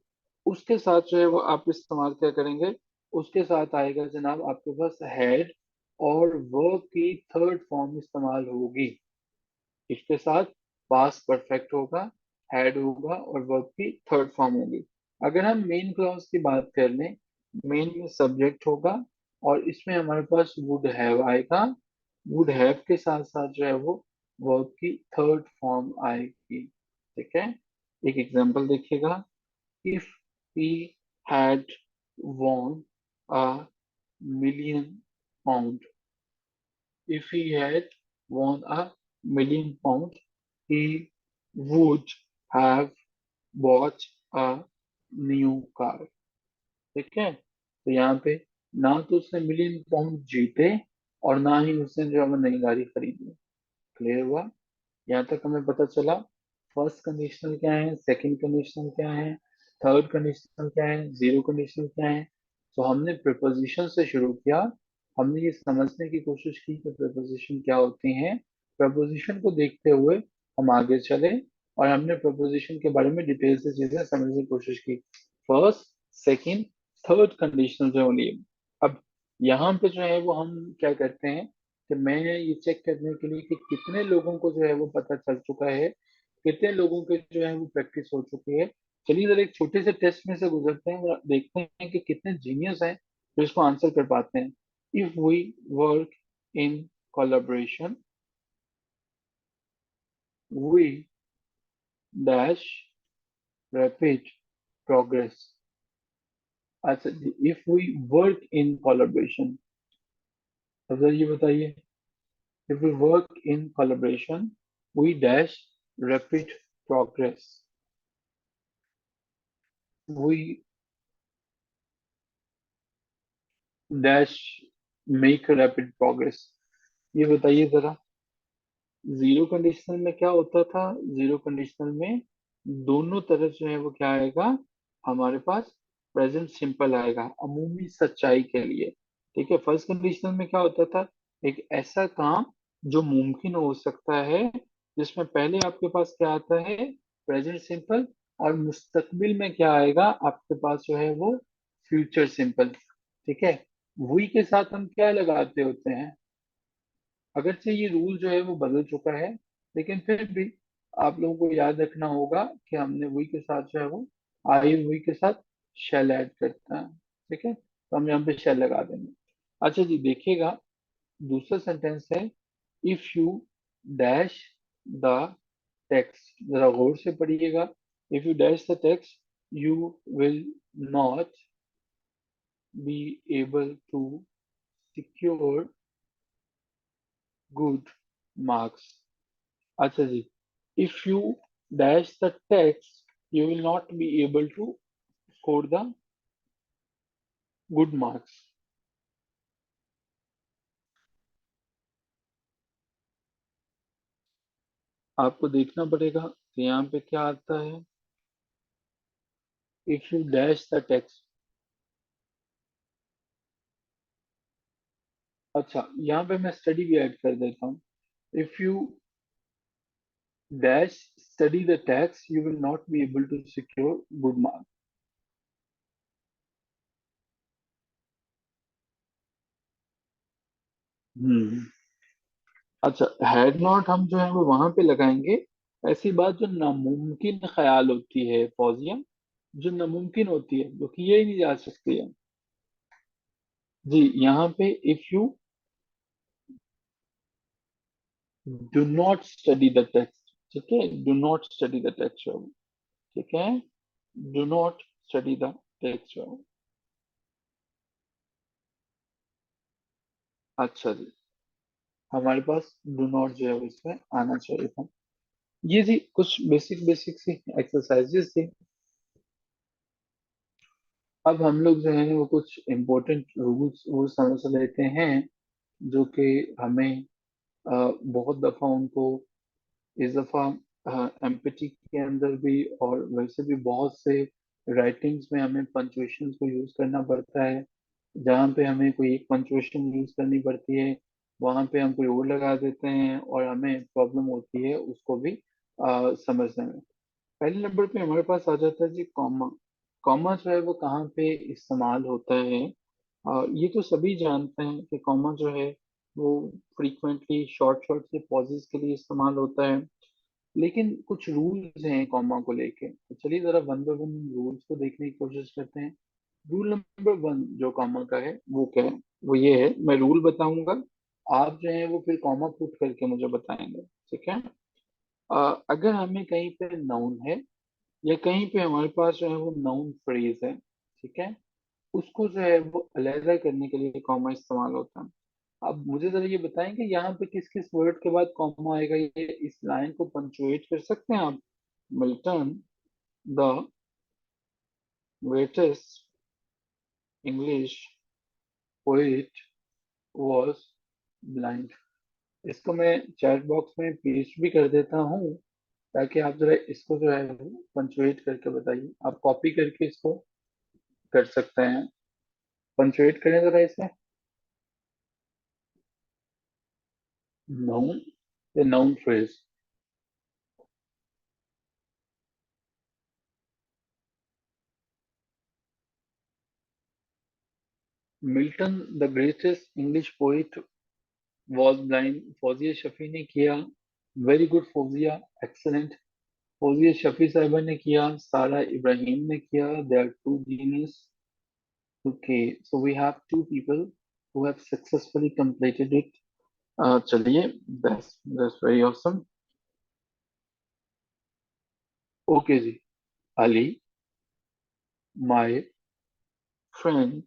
उसके साथ जो है वो आप इस्तेमाल क्या करेंगे? उसके साथ आएगा जनाब आपके पास हैड, और वर्ब की थर्ड फॉर्म इस्तेमाल होगी। इसके साथ पास्ट परफेक्ट होगा, हैड होगा, और वर्ब की थर्ड फॉर्म होगी। अगर हम मेन क्लॉज की बात कर लें, मेन में सब्जेक्ट होगा, और इसमें हमारे पास वुड हैव आएगा। वुड हैव के साथ साथ जो है वो वर्ब की थर्ड फॉर्म आएगी। ठीक है। एक एग्जांपल देखिएगा। If he had von a million pound, if he had won £1 million, he would have bought a new car। ठीक है। तो यहाँ पे ना तो उसने मिलियन पाउंड जीते, और ना ही उसने जो है वो नई गाड़ी खरीदी। क्लियर हुआ? यहाँ तक हमें पता चला फर्स्ट कंडीशनल क्या है, सेकंड कंडीशनल क्या है, थर्ड कंडीशनल क्या है, जीरो कंडीशनल क्या है। तो हमने प्रिपोजिशन से शुरू किया। हमने ये समझने की कोशिश की कि प्रिपोजिशन क्या होती हैं। प्रपोजिशन को देखते हुए हम आगे चले, और हमने प्रपोजिशन के बारे में डिटेल से चीजें समझने की कोशिश की। फर्स्ट, सेकंड, थर्ड कंडीशनल जो होनी है। अब यहाँ पे जो है वो हम क्या करते हैं कि मैं ये चेक करने के लिए कि कितने लोगों को जो है वो पता चल चुका है, कितने लोगों के जो है वो प्रैक्टिस हो चुकी है। चलिए जरा एक छोटे से टेस्ट में से गुजरते हैं और देखते हैं कि कितने जीनियस हैं जो इसको आंसर कर पाते हैं। If we work in collaboration, we dash rapid progress. अच्छा, if we work in collaboration, अब जरा ये बताइए। If we work in collaboration, we dash rapid progress. We dash make rapid progress. ये बताइए जरा, जीरो कंडीशनल में क्या होता था? जीरो कंडीशनल में दोनों तरफ जो है वो क्या आएगा हमारे पास? प्रेजेंट सिंपल आएगा, अमूमी सच्चाई के लिए। ठीक है। फर्स्ट कंडीशनल में क्या होता था? एक ऐसा काम जो मुमकिन हो सकता है, जिसमें पहले आपके पास क्या आता है? Present simple. और मुस्तकबिल में क्या आएगा आपके पास जो है वो? Future simple. ठीक है। वी के साथ हम क्या लगाते होते हैं? अगरचे ये रूल जो है वो बदल चुका है, लेकिन फिर भी आप लोगों को याद रखना होगा कि हमने वी के साथ जो है वो आई वी के साथ शेल ऐड करते हैं। ठीक है। तो हम यहाँ पे शेल लगा देंगे। अच्छा जी, देखिएगा दूसरा सेंटेंस है, if you dash the text. जरा गौर से पढ़िएगा। If you dash the text, you will not be able to secure good marks. अच्छा जी, if you dash the text, you will not be able to score the good marks। आपको देखना पड़ेगा कि यहाँ पे क्या आता है। if you dash the text, अच्छा, यहाँ पे मैं स्टडी भी ऐड कर देता हूँ। If you dash study the text you will not be able to secure good marks. Hmm. अच्छा, हैड नॉट हम जो है वो वहां पे लगाएंगे। ऐसी बात जो नामुमकिन ख्याल होती है फौजिया, जो नामुमकिन होती है, जो कि ये नहीं जा सकती है। जी, यहाँ पे if you do not study the text, ठीक है, do not study the text, ठीक है, do not study the text. अच्छा जी, हमारे पास डू नॉट जो है वो इसमें आना चाहिए था। ये जी कुछ बेसिक बेसिक सी एक्सरसाइजेस थी। अब हम लोग जो है वो कुछ इम्पोर्टेंट रूल्स वो समझ लेते हैं, जो कि हमें बहुत दफा उनको, इस दफा एम्पैथी के अंदर भी और वैसे भी बहुत से राइटिंग्स में हमें पंचुएशन को यूज करना पड़ता है। जहाँ पे हमें कोई एक पंचुएशन यूज करनी पड़ती है, वहां पे हम कोई और लगा देते हैं और हमें प्रॉब्लम होती है उसको भी समझने में। पहले नंबर पे हमारे पास आ जाता है जी कॉमा। कॉमा जो है वो कहाँ पे इस्तेमाल होता है? ये तो सभी जानते हैं कि कॉमा जो है वो फ्रीक्वेंटली शॉर्ट शॉर्ट से पॉजेस के लिए इस्तेमाल होता है। लेकिन कुछ रूल्स हैं कॉमा को लेके, तो चलिए जरा वन बाय वन रूल्स को देखने की कोशिश करते हैं। रूल नंबर वन जो कॉमा का है वो क्या है? वो ये है, मैं रूल बताऊंगा, आप जो है वो फिर कॉमा पुट करके मुझे बताएंगे, ठीक है? अगर हमें कहीं पे नाउन है या कहीं पे हमारे पास जो है वो नाउन फ्रेज है, ठीक है, उसको जो है वो अलहदा करने के लिए कॉमा इस्तेमाल होता है। अब मुझे जरा ये बताएं कि यहाँ पे किस किस वर्ड के बाद कॉमा आएगा, ये इस लाइन को पंचुएट कर सकते हैं आप? Milton the greatest English poet was blind. इसको मैं चैट बॉक्स में पेस्ट भी कर देता हूँ, ताकि आप जरा इसको जो है पंचुएट करके बताइए। आप कॉपी करके इसको कर सकते हैं। पंचुएट करें जरा इसे। नाउन या noun phrase. Milton the greatest English poet was blind, Fauzia Shafi ने किया। Very good Fauzia, excellent. Fauzia Shafi साहिबा ने किया, सारा इब्राहिम ने किया। They are two genius. Okay, so we have two people who have successfully completed it. चलिए, that's very awesome. Okay ji, Ali, my friend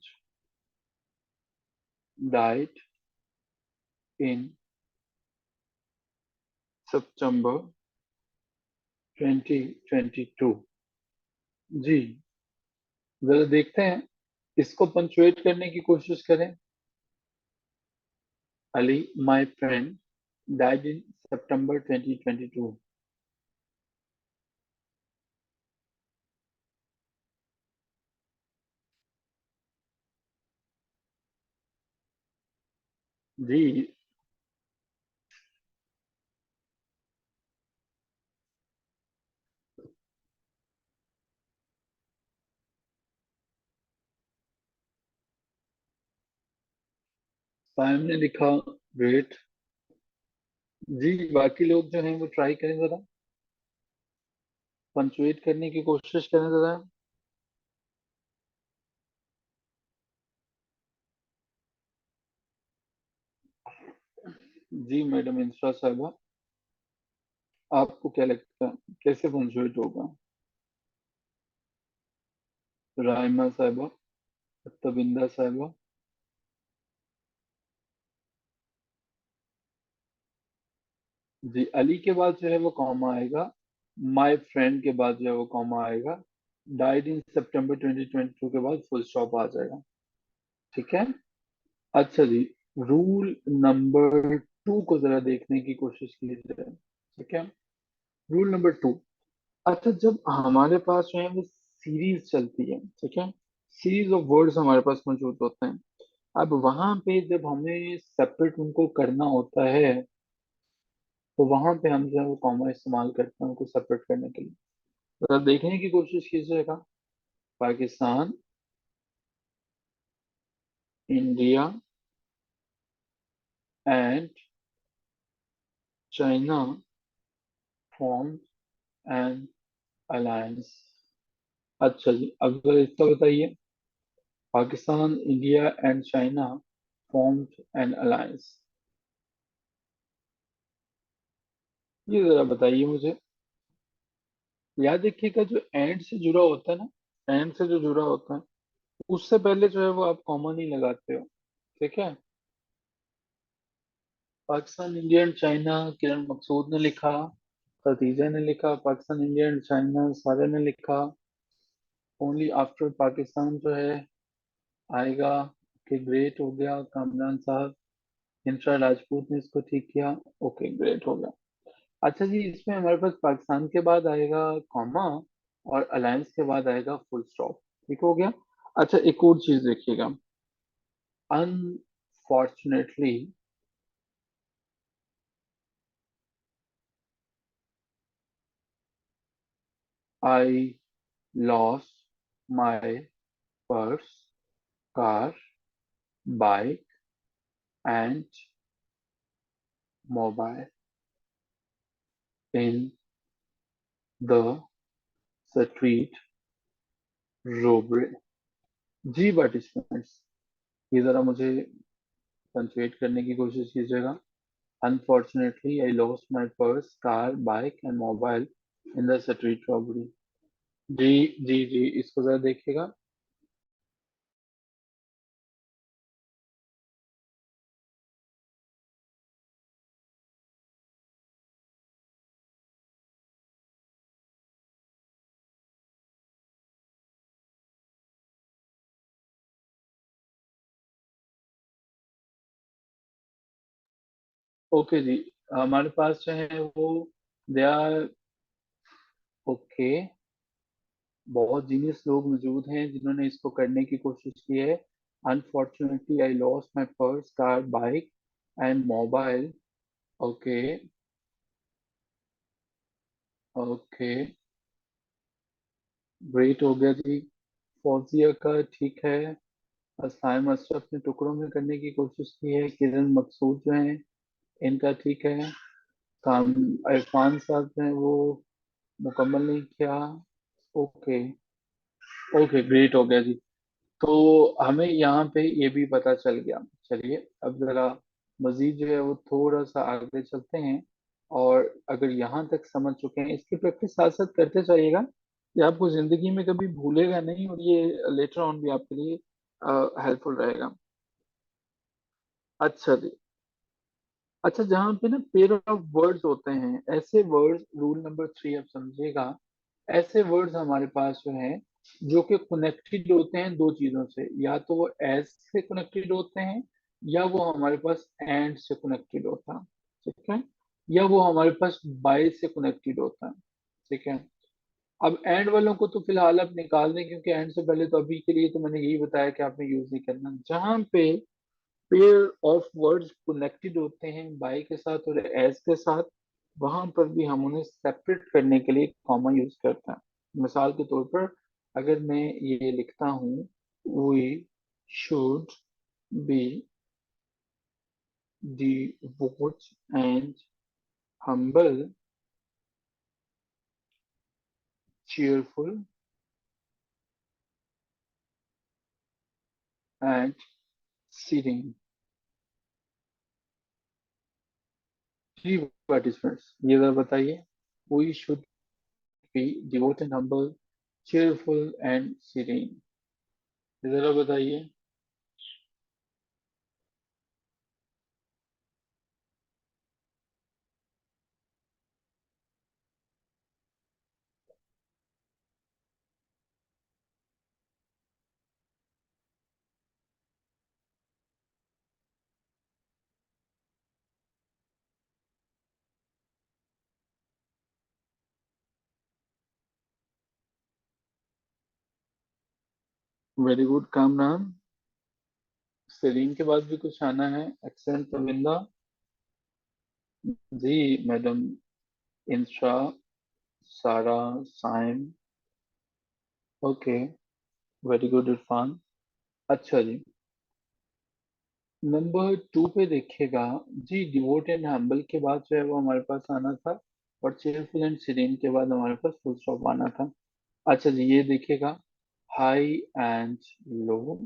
died in September 2022। जी, जरा देखते हैं, इसको पंचुएट करने की कोशिश करें। Ali, my friend died in September 2022। जी, सायम ने लिखा ग्रेट। जी, बाकी लोग जो हैं वो ट्राई करें जरा, पंचुएट करने की कोशिश करें जरा। जी मैडम इंस्टा साहबा, आपको क्या लगता है कैसे पंचुएट होगा? राइमा साहबा, तबिंदा साहबा। जी, अली के बाद जो है वो कॉमा आएगा। माय फ्रेंड के बाद जो है वो कॉमा आएगा। डाइड इन सितंबर 2022 के बाद फुल स्टॉप आ जाएगा, ठीक है? अच्छा जी, रूल नंबर टू को जरा देखने की कोशिश कीजिए, ठीक है? Rule number two. अच्छा, जब हमारे पास जो है वो सीरीज चलती है, ठीक है, सीरीज ऑफ वर्ड्स हमारे पास मौजूद होते हैं, अब वहां पे जब हमें सेपरेट उनको करना होता है, तो वहां पे हम जो है वो कॉमा इस्तेमाल करते हैं उनको सेपरेट करने के लिए। तो देखने की कोशिश कीजिएगा। Pakistan, India and China form an alliance. अच्छा जी, अब जरा इसका बताइए। Pakistan, India and China formed an alliance. ये जरा बताइए मुझे। याद रखिएगा, जो एंड से जुड़ा होता है ना, एंड से जो जुड़ा होता है, उससे पहले जो है वो आप कॉमा नहीं लगाते हो। ठीक है। पाकिस्तान, इंडिया एंड चाइना किरण मकसूद ने लिखा, खतीजा ने लिखा, पाकिस्तान, इंडिया एंड चाइना सारे ने लिखा। ओनली आफ्टर पाकिस्तान जो है आएगा। कि ग्रेट हो गया कामरान साहब। इंफ्रा राजपूत ने इसको ठीक किया। ओके, ग्रेट हो गया। अच्छा जी, इसमें हमारे पास पाकिस्तान के बाद आएगा कॉमा, और अलायंस के बाद आएगा फुल स्टॉप। ठीक हो गया। अच्छा, एक और चीज देखिएगा। Unfortunately I lost my purse, car, bike and mobile in the street robbery. जी पार्टिसिपेंट्स, ये जरा मुझे पंचुएट करने की कोशिश कीजिएगा। Unfortunately, I lost my purse, car, bike and mobile in the street robbery. जी जी जी, इसको जरा देखिएगा। ओके जी, हमारे पास जो है वो दे आर ओके, बहुत जीनियस लोग मौजूद हैं जिन्होंने इसको करने की कोशिश की है। Unfortunately I lost my purse, car, bike and mobile. Okay. Okay, great हो गया जी। फौजिया का ठीक है। असाइम अशरफ ने टुकड़ों में करने की कोशिश की है। किरण मकसूद जो है, इनका ठीक है। काम इरफान साहब जो है वो मुकम्मल नहीं किया। ओके। ओके, ग्रेट हो गया जी। तो हमें यहाँ पे ये भी पता चल गया। चलिए, अब जरा मजीद जो है वो थोड़ा सा आगे चलते हैं। और अगर यहाँ तक समझ चुके हैं, इसकी प्रैक्टिस साथ साथ करते जाइएगा। ये आपको जिंदगी में कभी भूलेगा नहीं, और ये लेटर ऑन भी आपके लिए हेल्पफुल रहेगा। अच्छा जी। अच्छा, जहाँ पे ना पेयर ऑफ वर्ड्स होते हैं, ऐसे वर्ड्स, रूल नंबर 3 आप समझिएगा। ऐसे वर्ड्स हमारे पास जो है, जो कि कनेक्टेड होते हैं दो चीजों से, या तो वो एज से कनेक्टेड होते हैं, या वो हमारे पास एंड से कनेक्टेड होता है। ठीक है। या वो हमारे पास बाय से कनेक्टेड होता है। ठीक है। अब एंड वालों को तो फिलहाल आप निकाल दें, क्योंकि एंड से पहले तो अभी के लिए तो मैंने यही बताया कि आपने यूज नहीं करना। जहाँ पे पेयर ऑफ वर्ड्स कनेक्टेड होते हैं बाय के साथ और एज के साथ, वहां पर भी हम उन्हें सेपरेट करने के लिए कॉमा यूज करते हैं। मिसाल के तौर पर, अगर मैं ये लिखता हूँ, we should be devout and humble, cheerful and searing. जी पार्टिसिपेंट्स, ये जरा बताइए। We should be devout and humble, cheerful and searing. ये जरा बताइए। Very good Kamran. सेरीन के बाद भी कुछ आना है? एक्सेंट रविंदा। जी madam. Insra, Sara, Saim. Okay, very good Irfan. अच्छा जी, नंबर 2 पे देखिएगा जी, डिवोट एंड हम्बल के बाद जो है वो हमारे पास आना था, और चेयरफुल एंड सीरेन के बाद हमारे पास फुल स्टॉप आना था। अच्छा जी, ये देखिएगा, high and low,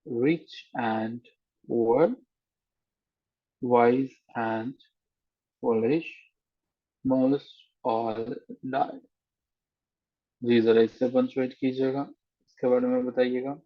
rich and poor, wise and foolish, must और डाई। जी जरा इससे पंचुएट कीजिएगा, इसके बारे में बताइएगा।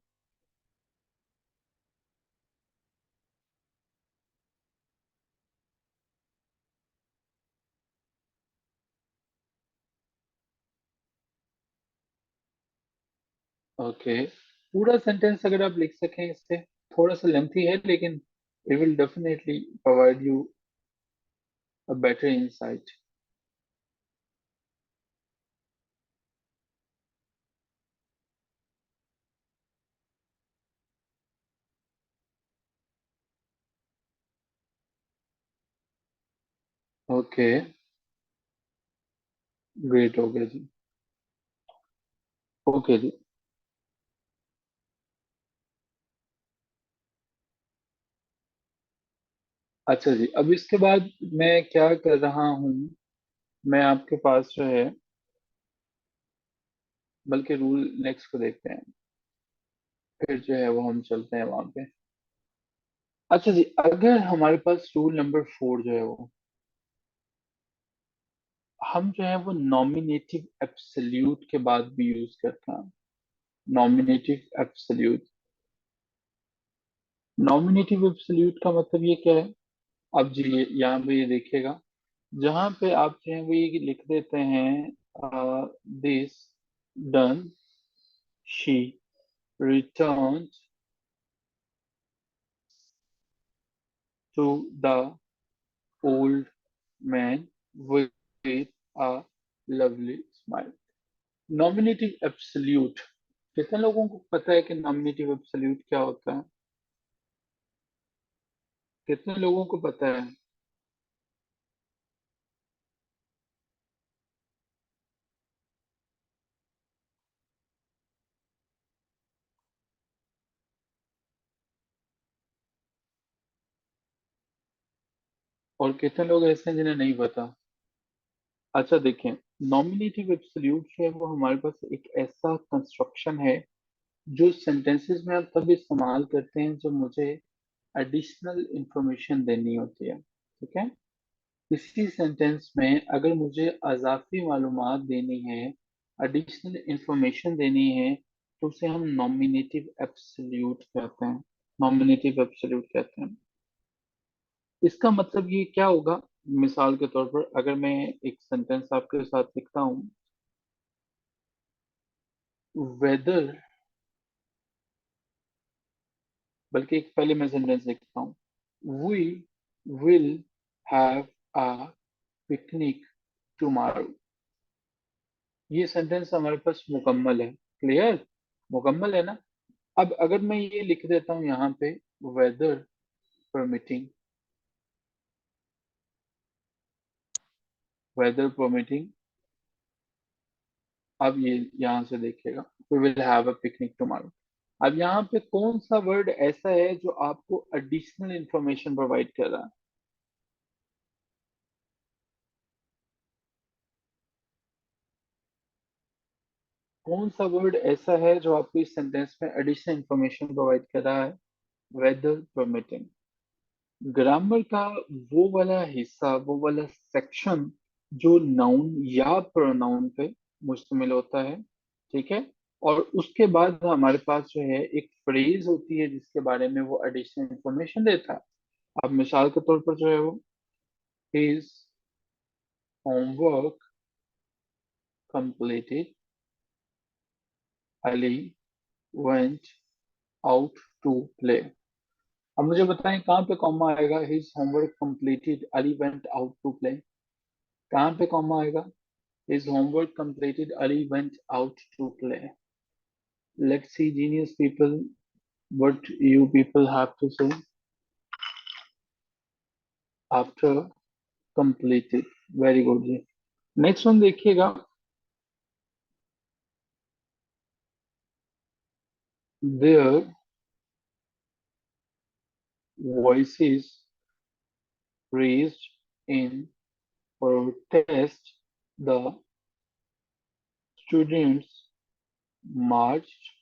ओके, पूरा सेंटेंस अगर आप लिख सकें इससे, थोड़ा सा लेंथी है लेकिन it will definitely provide you a better insight. Okay, great हो गया जी। ओके जी। अच्छा जी, अब इसके बाद मैं क्या कर रहा हूँ, मैं आपके पास जो है, बल्कि रूल नेक्स्ट को देखते हैं, फिर जो है वो हम चलते हैं वहां पे। अच्छा जी, अगर हमारे पास रूल नंबर 4 जो है वो, हम जो है वो नॉमिनेटिव एब्सोल्यूट के बाद भी यूज करते हैं। नॉमिनेटिव एब्सोल्यूट, नॉमिनेटिव एब्सोल्यूट का मतलब ये क्या है? अब जी यहाँ पे ये देखिएगा, जहां पे आप जो है वो ये लिख देते हैं, this done, she return to the old man with a lovely smile. Nominative absolute, कितने लोगों को पता है कि नॉमिनेटिव एब्सोल्यूट क्या होता है? कितने लोगों को पता है? और कितने लोग ऐसे हैं जिन्हें नहीं पता? अच्छा देखें, नॉमिनेटिव एब्सोल्यूट जो है वो हमारे पास एक ऐसा कंस्ट्रक्शन है जो सेंटेंसेस में आप तब इस्तेमाल करते हैं जब मुझे एडिशनल इंफॉर्मेशन देनी होती है। ठीक है, इसी सेंटेंस में अगर मुझे अजाफी मालूमात देनी है, एडिशनल इंफॉर्मेशन देनी है, तो उसे हम नॉमिनेटिव एब्सोल्यूट कहते हैं। नॉमिनेटिव एब्सोल्यूट कहते हैं। इसका मतलब ये क्या होगा? मिसाल के तौर पर अगर मैं एक सेंटेंस आपके साथ लिखता हूँ, वेदर, बल्कि एक पहले मैं सेंटेंस लिखता हूँ, we will have a picnic tomorrow. ये सेंटेंस हमारे पास मुकम्मल है। क्लियर? मुकम्मल है ना? अब अगर मैं ये लिख देता हूँ यहाँ पे, वेदर परमिटिंग, वेदर परमिटिंग, अब ये यहाँ से देखिएगा, we will have a picnic tomorrow. अब यहाँ पे कौन सा वर्ड ऐसा है जो आपको एडिशनल इंफॉर्मेशन प्रोवाइड कर रहा है? कौन सा वर्ड ऐसा है जो आपको इस सेंटेंस में एडिशनल इंफॉर्मेशन प्रोवाइड कर रहा है? Weather permitting. ग्रामर का वो वाला हिस्सा, वो वाला सेक्शन जो नाउन या प्रोनाउन पे मुश्तमिल होता है। ठीक है, और उसके बाद हमारे पास जो है एक फ्रेज होती है जिसके बारे में वो एडिशनल इंफॉर्मेशन देता है। अब मिसाल के तौर पर जो है वो, his homework completed, Ali went out to play। अब मुझे बताएं कहाँ पे कॉमा आएगा? His homework completed, Ali went out to play. कहाँ पे कॉमा आएगा? His homework completed, Ali went out to play. Let's see genius people, what you people have to say after completed. Very good जी। नेक्स्ट वन देखिएगा। their voices raised in protest, the students marched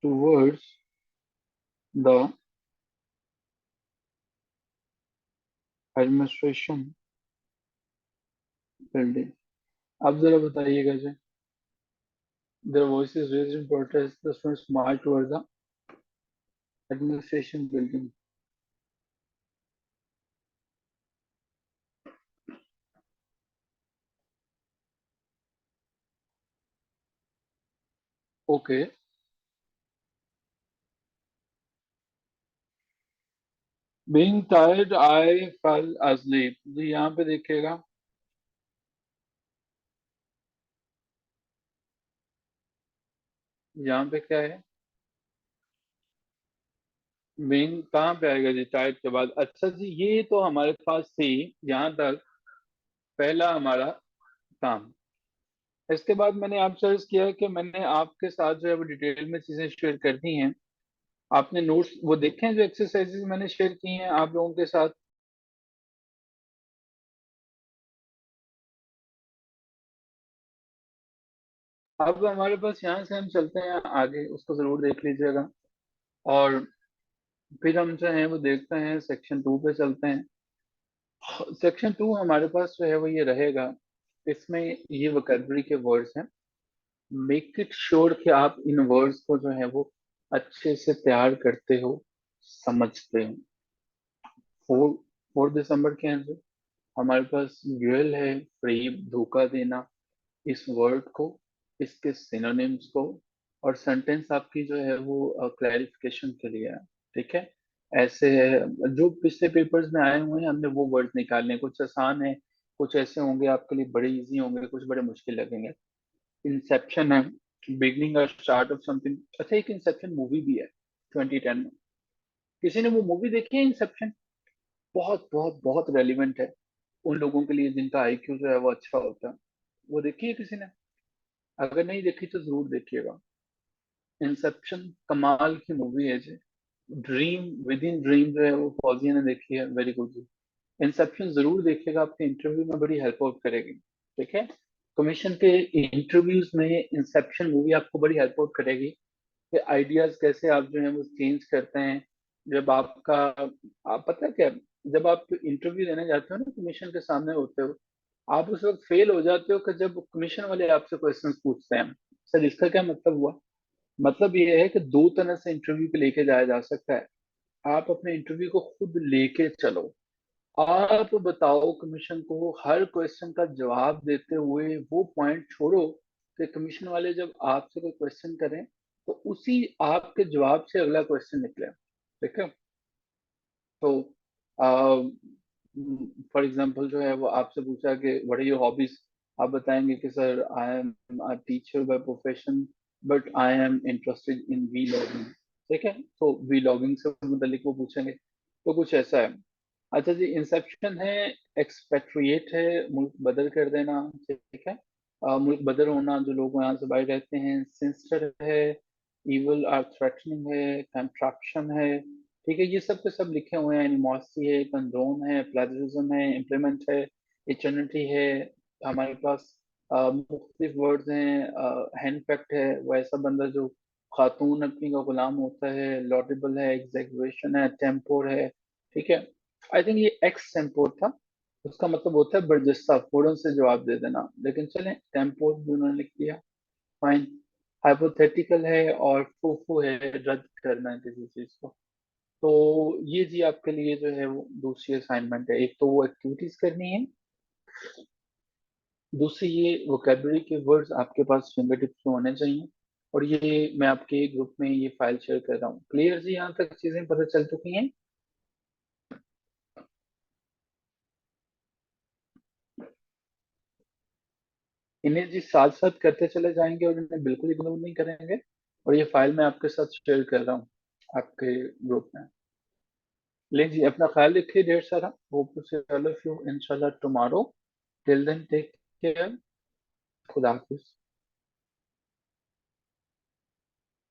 towards the administration building। आप जरा बताइएगा जी। their voices raised in protest, the students marched towards the administration building। Okay. being tired I fell asleep जी, यहाँ पे देखिएगा। यहाँ पे क्या है? being कहाँ पे आएगा जी tired के बाद? अच्छा जी, ये तो हमारे पास थी यहाँ तक पहला हमारा काम। इसके बाद मैंने आपसे अर्ज किया कि मैंने आपके साथ जो है वो डिटेल में चीजें शेयर करनी हैं। आपने नोट्स वो देखे हैं जो एक्सरसाइजेज मैंने शेयर की हैं आप लोगों के साथ? अब हमारे पास यहाँ से हम चलते हैं आगे, उसको जरूर देख लीजिएगा। और फिर हम जो है वो देखते हैं सेक्शन 2 पे चलते हैं। सेक्शन 2 हमारे पास जो है वो ये रहेगा। इसमें ये वोकैबुलरी के वर्ड्स हैं। मेक इट श्योर कि आप इन वर्ड्स को जो है वो अच्छे से तैयार करते हो, समझते हो। 4 दिसंबर के अंदर हमारे पास ड्यूअल है, फ्री, धोखा देना। इस वर्ड को, इसके सिनोनिम्स को, और सेंटेंस आपकी जो है वो क्लैरिफिकेशन के लिए है। ठीक है। ऐसे है, जो पिछले पेपर्स में आए हुए हैं हमने वो वर्ड निकालने हैं। कुछ आसान है, कुछ ऐसे होंगे आपके लिए बड़े इजी होंगे, कुछ बड़े मुश्किल लगेंगे। इंसेप्शन है, बिगनिंग और स्टार्ट ऑफ समथिंग। अच्छा, एक इंसेप्शन मूवी भी है 2010 में। किसी ने वो मूवी देखी है इंसेप्शन? बहुत बहुत बहुत रेलिवेंट है उन लोगों के लिए जिनका आईक्यू जो है वो अच्छा होता है। वो देखी है किसी ने? अगर नहीं देखी तो जरूर देखिएगा। इंसेप्शन कमाल की मूवी है जी। ड्रीम विद इन ड्रीम जो है वो फौजिया ने देखी है, वेरी गुड जी। इंसेप्शन जरूर देखिएगा, आपके इंटरव्यू में बड़ी हेल्प आउट करेगी। ठीक है। कमीशन के इंटरव्यूज में इंसेप्शन मूवी आपको बड़ी हेल्प आउट करेगी कि आइडियाज कैसे आप जो है वो चेंज करते हैं। जब आपका, आप पता है क्या, जब आप इंटरव्यू देने जाते हो ना, कमीशन के सामने होते हो, आप उस वक्त फेल हो जाते हो कि जब कमीशन वाले आपसे क्वेश्चंस पूछते हैं। सर इसका क्या मतलब हुआ? मतलब ये है कि दो तरह से इंटरव्यू पे लेके जाया जा सकता है। आप अपने इंटरव्यू को खुद लेके चलो। आप बताओ कमीशन को, हर क्वेश्चन का जवाब देते हुए वो पॉइंट छोड़ो कि कमीशन वाले जब आपसे कोई क्वेश्चन करें तो उसी आपके जवाब से अगला क्वेश्चन निकले। ठीक है। तो फॉर एग्जांपल जो है वो आपसे पूछा कि व्हाट आर योर हॉबीज। आप बताएंगे कि sir I am a teacher by profession but I am interested in vlogging. ठीक है। तो वी लॉगिंग से मुतलिक वो पूछेंगे, तो कुछ ऐसा है। अच्छा जी, इंसेप्शन है, एक्सपेट्रिएट है, मुल्क बदल कर देना। ठीक है। मुल्क बदल होना, जो लोग यहाँ से बाहर रहते हैं। सिंस्टर है, इवल आर थ्रेटनिंग है, कंट्रैक्शन है। ठीक है, ये सब के सब लिखे हुए हैं। एनिमोसिटी है, कंडोम है, प्लेजरिज्म है, इम्प्लीमेंट है, इटर्निटी है। हमारे पास मुख्तलिफ वर्ड्स हैं। हैंड है, वो ऐसा बंदा जो खातून अपनी का गुलाम होता है। लॉडेबल है, एग्जैगरेशन है, टेम्पोर है। ठीक है। आई थिंक ये एक्स टेम्पोर था। उसका मतलब होता है बर्जस्ता, फौरन से जवाब दे देना। लेकिन चलें, टेम्पोर भी उन्होंने लिख दिया, फाइन। हाइपोथेटिकल है, और फूफू है, रद्द करना किसी चीज को। तो ये जी आपके लिए जो है वो दूसरी असाइनमेंट है। एक तो वो एक्टिविटीज करनी है, दूसरी ये वोकेबलरी के वर्ड्स आपके पास फिंगर टिप्स में होने चाहिए। और ये मैं आपके ग्रुप में ये फाइल शेयर कर रहा हूँ। क्लियर जी, यहाँ तक चीजें पता चल चुकी हैं? इन्हें जी साथ साथ करते चले जाएंगे और इन्हें बिल्कुल इग्नोर नहीं करेंगे। और ये फाइल मैं आपके साथ शेयर कर रहा हूँ आपके ग्रुप में। लीजिए, अपना ख्याल रखिए ढेर सारा। Hope to see all of you इंशाल्लाह tomorrow. Till then take care. खुदा हाफिज।